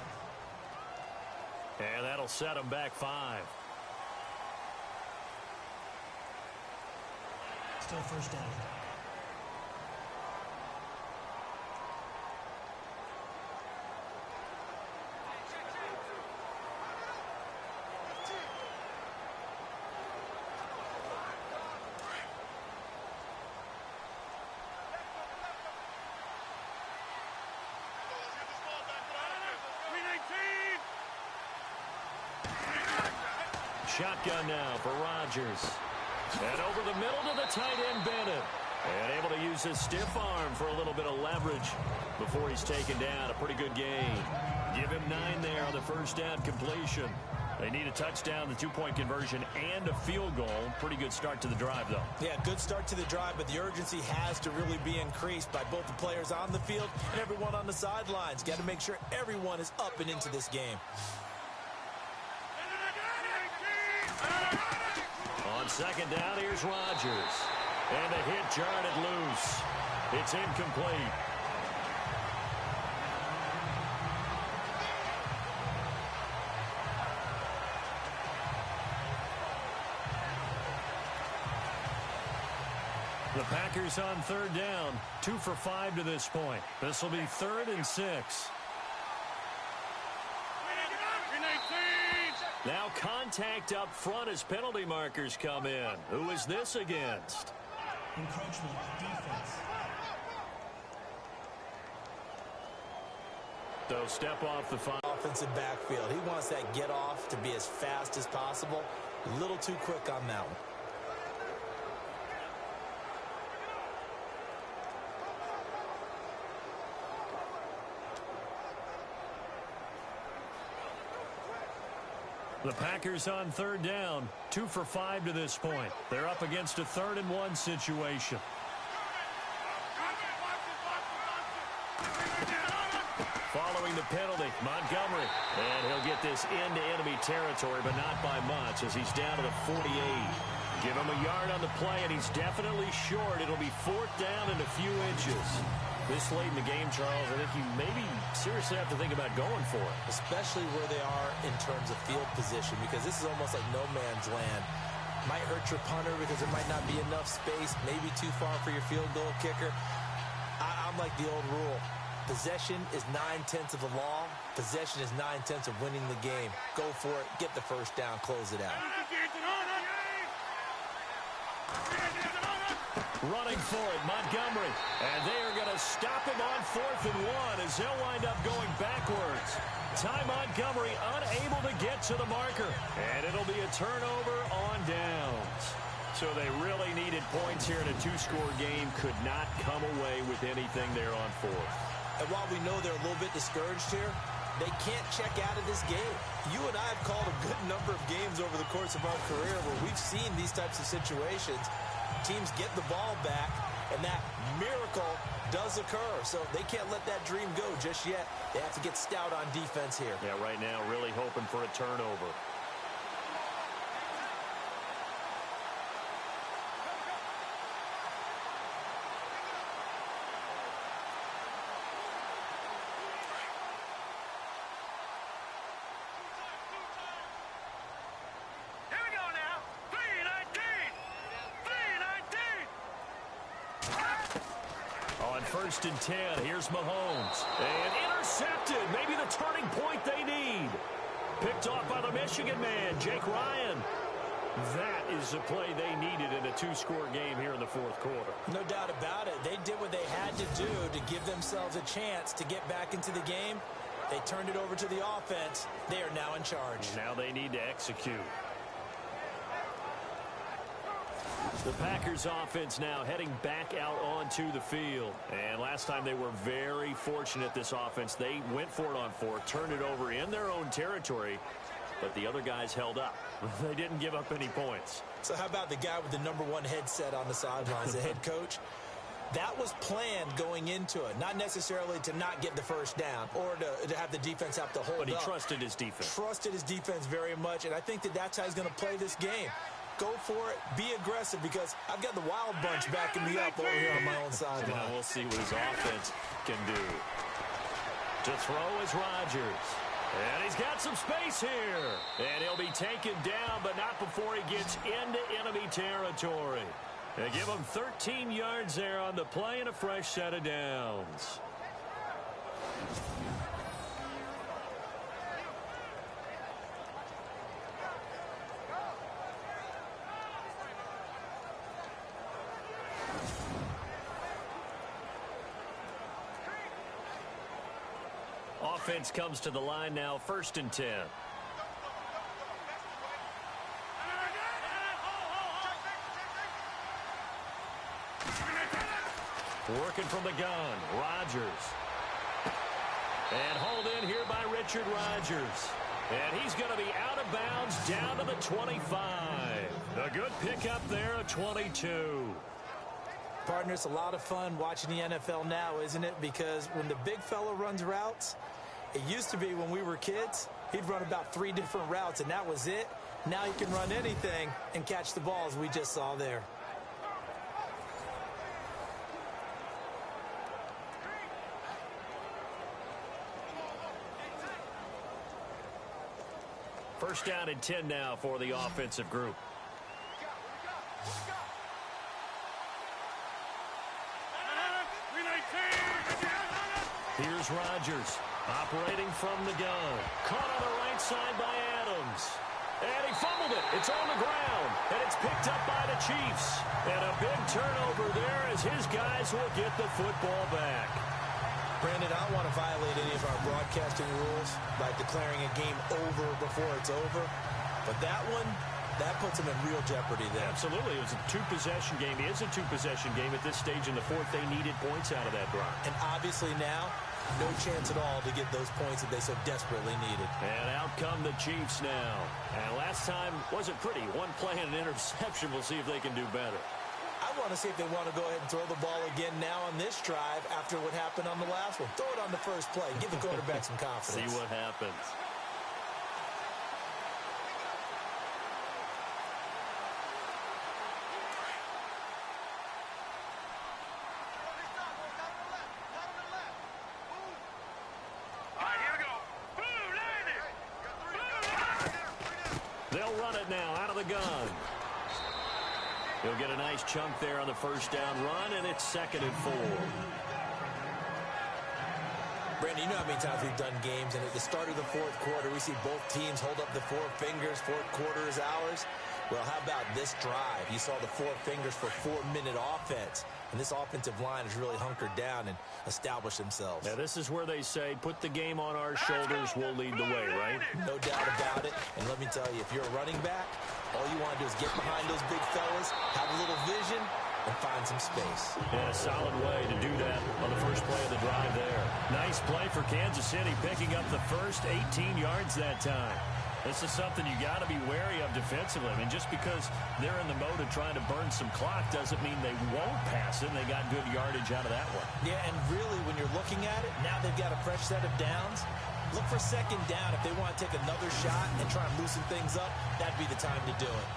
S3: And that'll set them back 5.
S6: Still first down.
S3: Shotgun now for Rodgers. And over the middle to the tight end, Bennett. And able to use his stiff arm for a little bit of leverage before he's taken down. A pretty good gain. Give him 9 there on the first down completion. They need a touchdown, the 2-point conversion, and a field goal. Pretty good start to the drive, though.
S4: Yeah, good start to the drive, but the urgency has to really be increased by both the players on the field and everyone on the sidelines. Got to make sure everyone is up and into this game.
S3: On second down, here's Rodgers. And the hit jarred it loose. It's incomplete. The Packers on third down, 2 for 5 to this point. This will be 3rd and 6. Now contact up front as penalty markers come in. Who is this against?
S6: Encroachment, defense.
S3: So step off the field.
S4: Offensive backfield. He wants that get off to be as fast as possible. A little too quick on that one.
S3: The Packers on third down, 2 for 5 to this point. They're up against a 3rd-and-1 situation. Following the penalty, Montgomery. And he'll get this into enemy territory, but not by much as he's down to the 48. Give him a yard on the play, and he's definitely short. It'll be 4th down and a few inches. This late in the game, Charles, I think you maybe seriously have to think about going for it.
S4: Especially where they are in terms of field position, because this is almost like no man's land. Might hurt your punter because there might not be enough space, maybe too far for your field goal kicker. I'm like the old rule. Possession is 9/10 of the law. Possession is 9/10 of winning the game. Go for it. Get the first down. Close it out.
S3: Running for it, Montgomery. And they are going to stop him on 4th and 1 as he'll wind up going backwards. Ty Montgomery unable to get to the marker. And it'll be a turnover on downs. So they really needed points here in a 2-score game. Could not come away with anything there on 4th.
S4: And while we know they're a little bit discouraged here, they can't check out of this game. You and I have called a good number of games over the course of our career where we've seen these types of situations. Teams get the ball back, and that miracle does occur. So they can't let that dream go just yet. They have to get stout on defense here.
S3: Yeah, right now really hoping for a turnover.
S5: Here we go now. 3-19. 3-19.
S3: On 1st and 10, here's Mahomes. And intercepted. Maybe the turning point they need. Picked off by the Michigan man, Jake Ryan. That is the play they needed in a 2-score game here in the 4th quarter.
S4: No doubt about it. They did what they had to do to give themselves a chance to get back into the game. They turned it over to the offense. They are now in charge.
S3: Now they need to execute. The Packers offense now heading back out onto the field. And last time they were very fortunate, this offense. They went for it on 4th, turned it over in their own territory, but the other guys held up. They didn't give up any points.
S4: So how about the guy with the #1 headset on the sidelines, the head coach? That was planned going into it, not necessarily to not get the first down or to have the defense have to hold up.
S3: But he trusted his defense.
S4: Trusted his defense very much, and I think that's how he's going to play this game. Go for it. Be aggressive, because I've got the wild bunch backing me up over here on my own sideline.
S3: Now we'll see what his offense can do. To throw is Rodgers. And he's got some space here. And he'll be taken down, but not before he gets into enemy territory. They give him 13 yards there on the play and a fresh set of downs. Offense comes to the line now, 1st and 10. Working from the gun, Rodgers. And hauled in here by Richard Rodgers. And he's going to be out of bounds down to the 25. A good pickup there at 22.
S4: Partner, it's a lot of fun watching the NFL now, isn't it? Because when the big fella runs routes, it used to be when we were kids, he'd run about 3 different routes, and that was it. Now he can run anything and catch the balls we just saw there.
S3: First down and 10 now for the offensive group. Here's Rodgers operating from the gun. Caught on the right side by Adams. And he fumbled it. It's on the ground. And it's picked up by the Chiefs. And a big turnover there as his guys will get the football back.
S4: Brandon, I don't want to violate any of our broadcasting rules by declaring a game over before it's over. But that one, that puts them in real jeopardy there.
S3: Absolutely. It was a two-possession game. It is a two-possession game at this stage in the fourth. They needed points out of that drive.
S4: And obviously now, no chance at all to get those points that they so desperately needed.
S3: And out come the Chiefs now. And last time wasn't pretty. One play and an interception. We'll see if they can do better.
S4: I want to see if they want to go ahead and throw the ball again now on this drive after what happened on the last one. Throw it on the first play. Give the quarterback some confidence.
S3: See what happens. They'll run it now out of the gun. He'll get a nice chunk there on the first down run, and it's 2nd and 4.
S4: Brandon, you know how many times we've done games, and at the start of the fourth quarter, we see both teams hold up the four fingers, fourth quarter is ours. Well, how about this drive? You saw the four fingers for 4-minute offense, and this offensive line has really hunkered down and established themselves.
S3: Now, this is where they say, put the game on our shoulders, we'll lead the way, right?
S4: No doubt about it, and let me tell you, if you're a running back, all you want to do is get behind those big fellas, have a little vision, and find some space.
S3: And a solid way to do that on the first play of the drive there. Nice play for Kansas City, picking up the first 18 yards that time. This is something you got to be wary of defensively. I mean, just because they're in the mode of trying to burn some clock doesn't mean they won't pass it. They got good yardage out of that one.
S4: Yeah, and really, when you're looking at it, now they've got a fresh set of downs. Look for 2nd down. If they want to take another shot and try and loosen things up, that'd be the time to do it.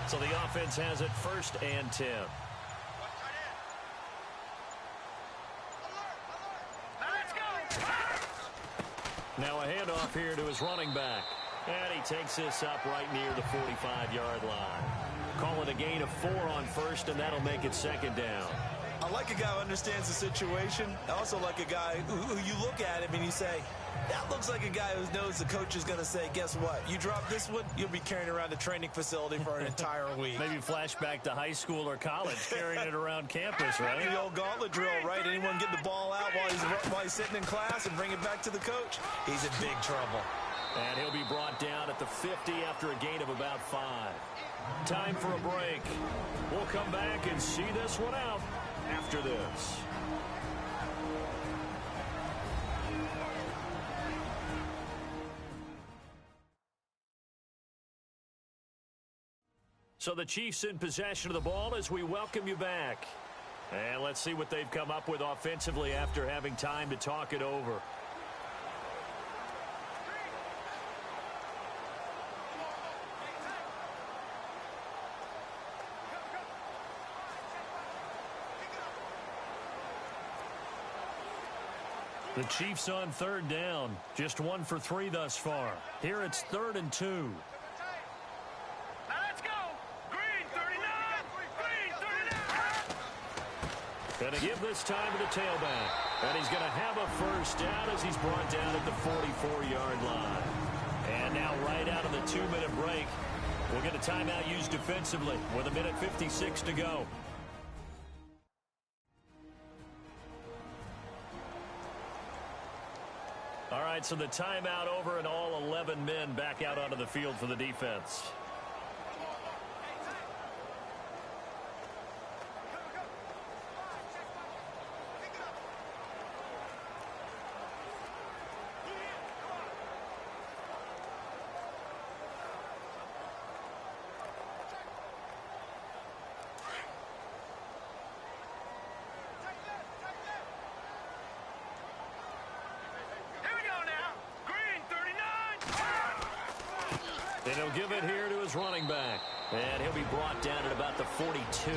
S3: So the offense has it 1st and 10. Now a handoff here to his running back. And he takes this up right near the 45-yard line. Call it a gain of 4 on first, and that'll make it 2nd down.
S4: I like a guy who understands the situation. I also like a guy who you look at him and you say, that looks like a guy who knows the coach is going to say, guess what? You drop this one, you'll be carrying around the training facility for an entire week.
S3: Maybe flashback to high school or college, carrying it around campus, right?
S4: The old gauntlet drill, right? Anyone get the ball out while he's sitting in class and bring it back to the coach? He's in big trouble.
S3: And he'll be brought down at the 50 after a gain of about 5. Time for a break. We'll come back and see this one out after this. So the Chiefs in possession of the ball as we welcome you back. And let's see what they've come up with offensively after having time to talk it over. The Chiefs on 3rd down. Just 1 for 3 thus far. Here it's 3rd and 2. Going to give this time to the tailback. And he's going to have a first down as he's brought down at the 44-yard line. And now right out of the 2-minute break, we'll get a timeout used defensively with 1:56 to go. All right, so the timeout over and all 11 men back out onto the field for the defense. And he'll give it here to his running back. And he'll be brought down at about the 42.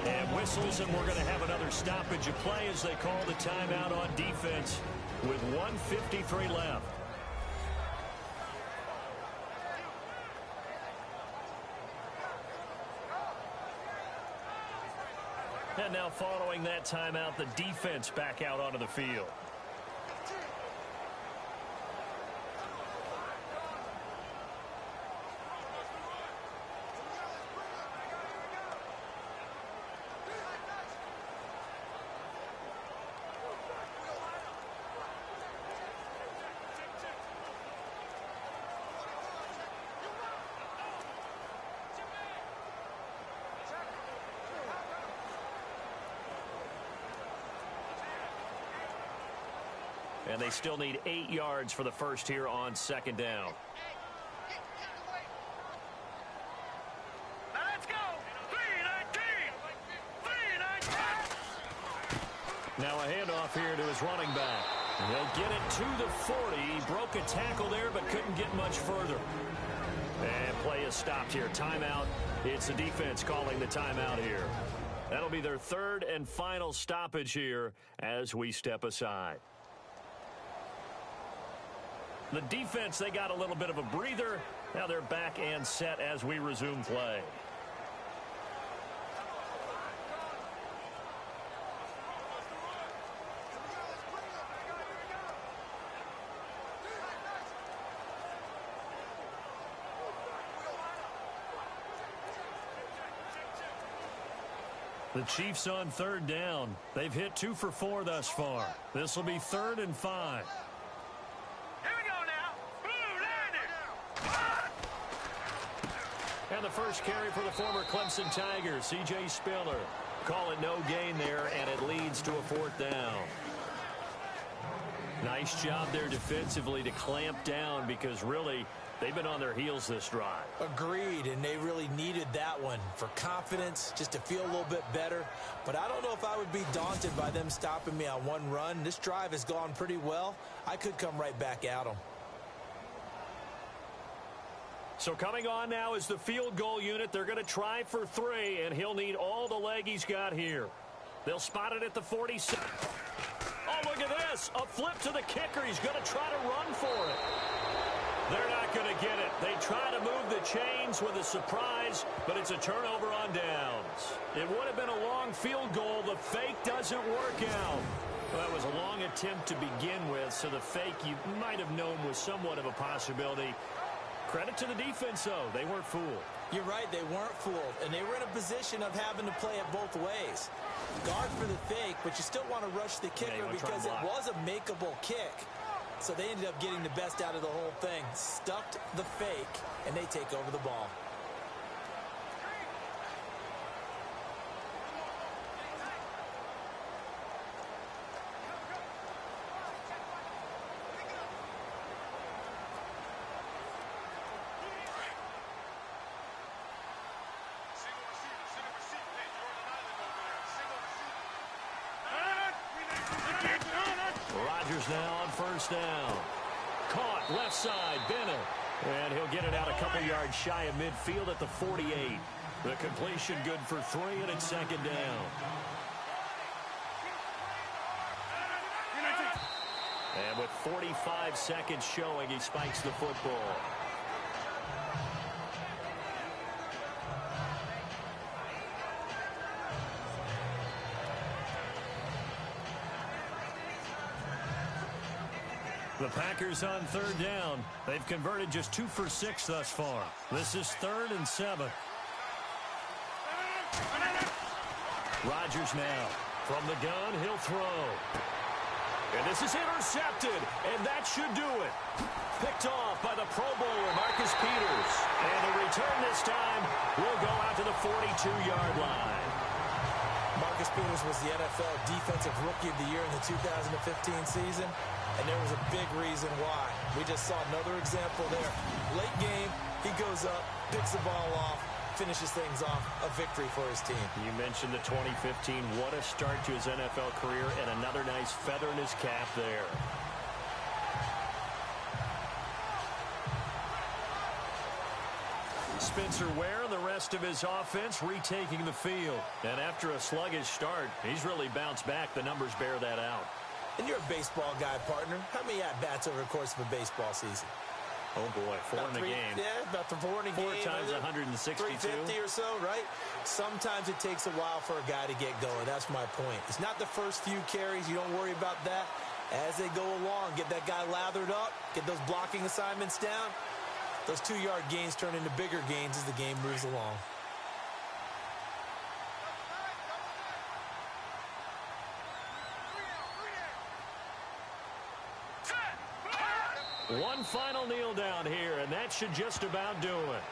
S3: And whistles, and we're going to have another stoppage of play as they call the timeout on defense with 1:53 left. And now following that timeout, the defense back out onto the field. And they still need 8 yards for the first here on second down.
S5: Now let's go. 3-19. 3-19.
S3: Now a handoff here to his running back. And he'll get it to the 40. He broke a tackle there but couldn't get much further. And play is stopped here. Timeout. It's the defense calling the timeout here. That'll be their third and final stoppage here as we step aside. The defense, they got a little bit of a breather. Now they're back and set as we resume play. The Chiefs on third down. They've hit 2 for 4 thus far. This will be 3rd and 5. And the first carry for the former Clemson Tigers, C.J. Spiller. Call it no gain there, and it leads to a 4th down. Nice job there defensively to clamp down because really they've been on their heels this drive.
S4: Agreed, and they really needed that one for confidence, just to feel a little bit better. But I don't know if I would be daunted by them stopping me on one run. This drive has gone pretty well. I could come right back at them.
S3: So coming on now is the field goal unit. They're going to try for 3, and he'll need all the leg he's got here. They'll spot it at the 47. Oh, look at this. A flip to the kicker. He's going to try to run for it. They're not going to get it. They try to move the chains with a surprise, but it's a turnover on downs. It would have been a long field goal. The fake doesn't work out. Well, that was a long attempt to begin with, so the fake you might have known was somewhat of a possibility. Credit to the defense, though. They weren't fooled.
S4: You're right, they weren't fooled, and they were in a position of having to play it both ways. Guard for the fake, but you still want to rush the kicker because it was a makeable kick. So they ended up getting the best out of the whole thing. Stuffed the fake, and they take over the ball.
S3: Now on first down. Caught left side, Bennett. And he'll get it out a couple yards shy of midfield at the 48. The completion good for 3, and it's second down. And with 45 seconds showing, he spikes the football. The Packers on third down. They've converted just 2 for 6 thus far. This is 3rd and 7. Rodgers now. From the gun, he'll throw. And this is intercepted, and that should do it. Picked off by the Pro Bowler, Marcus Peters. And the return this time will go out to the 42-yard line.
S4: Marcus Peters was the NFL Defensive Rookie of the Year in the 2015 season. And there was a big reason why. We just saw another example there. Late game, he goes up, picks the ball off, finishes things off, a victory for his team.
S3: You mentioned the 2015. What a start to his NFL career, and another nice feather in his cap there. Spencer Ware and the rest of his offense retaking the field. And after a sluggish start, he's really bounced back. The numbers bear that out.
S4: And you're a baseball guy, partner. How many at-bats over the course of a baseball season?
S3: Oh, boy, 4 in a game.
S4: Yeah, about 4 in a game.
S3: 4 times 162.
S4: 350 or so, right? Sometimes it takes a while for a guy to get going. That's my point. It's not the first few carries. You don't worry about that. As they go along, get that guy lathered up, get those blocking assignments down. Those 2-yard gains turn into bigger gains as the game moves along.
S3: One final kneel down here, and that should just about do it.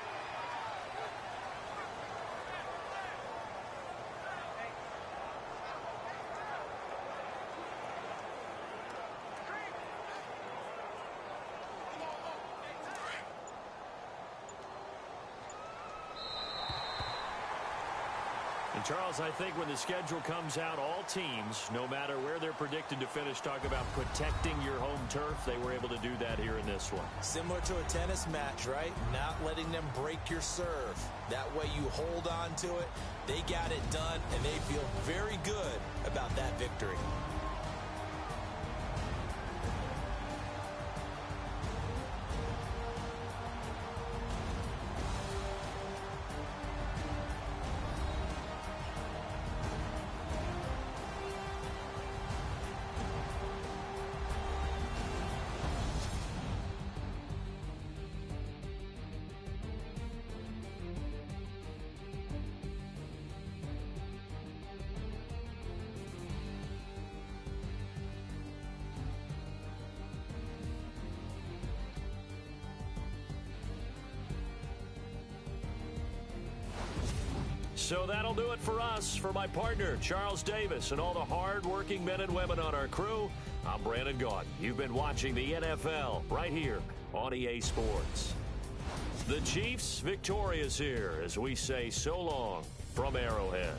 S3: And Charles, I think when the schedule comes out, all teams, no matter where they're predicted to finish, talk about protecting your home turf. They were able to do that here in this one.
S4: Similar to a tennis match, right? Not letting them break your serve. That way you hold on to it. They got it done, and they feel very good about that victory.
S3: So that'll do it for us. For my partner, Charles Davis, and all the hard-working men and women on our crew, I'm Brandon Gaudin. You've been watching the NFL right here on EA Sports. The Chiefs victorious here as we say so long from Arrowhead.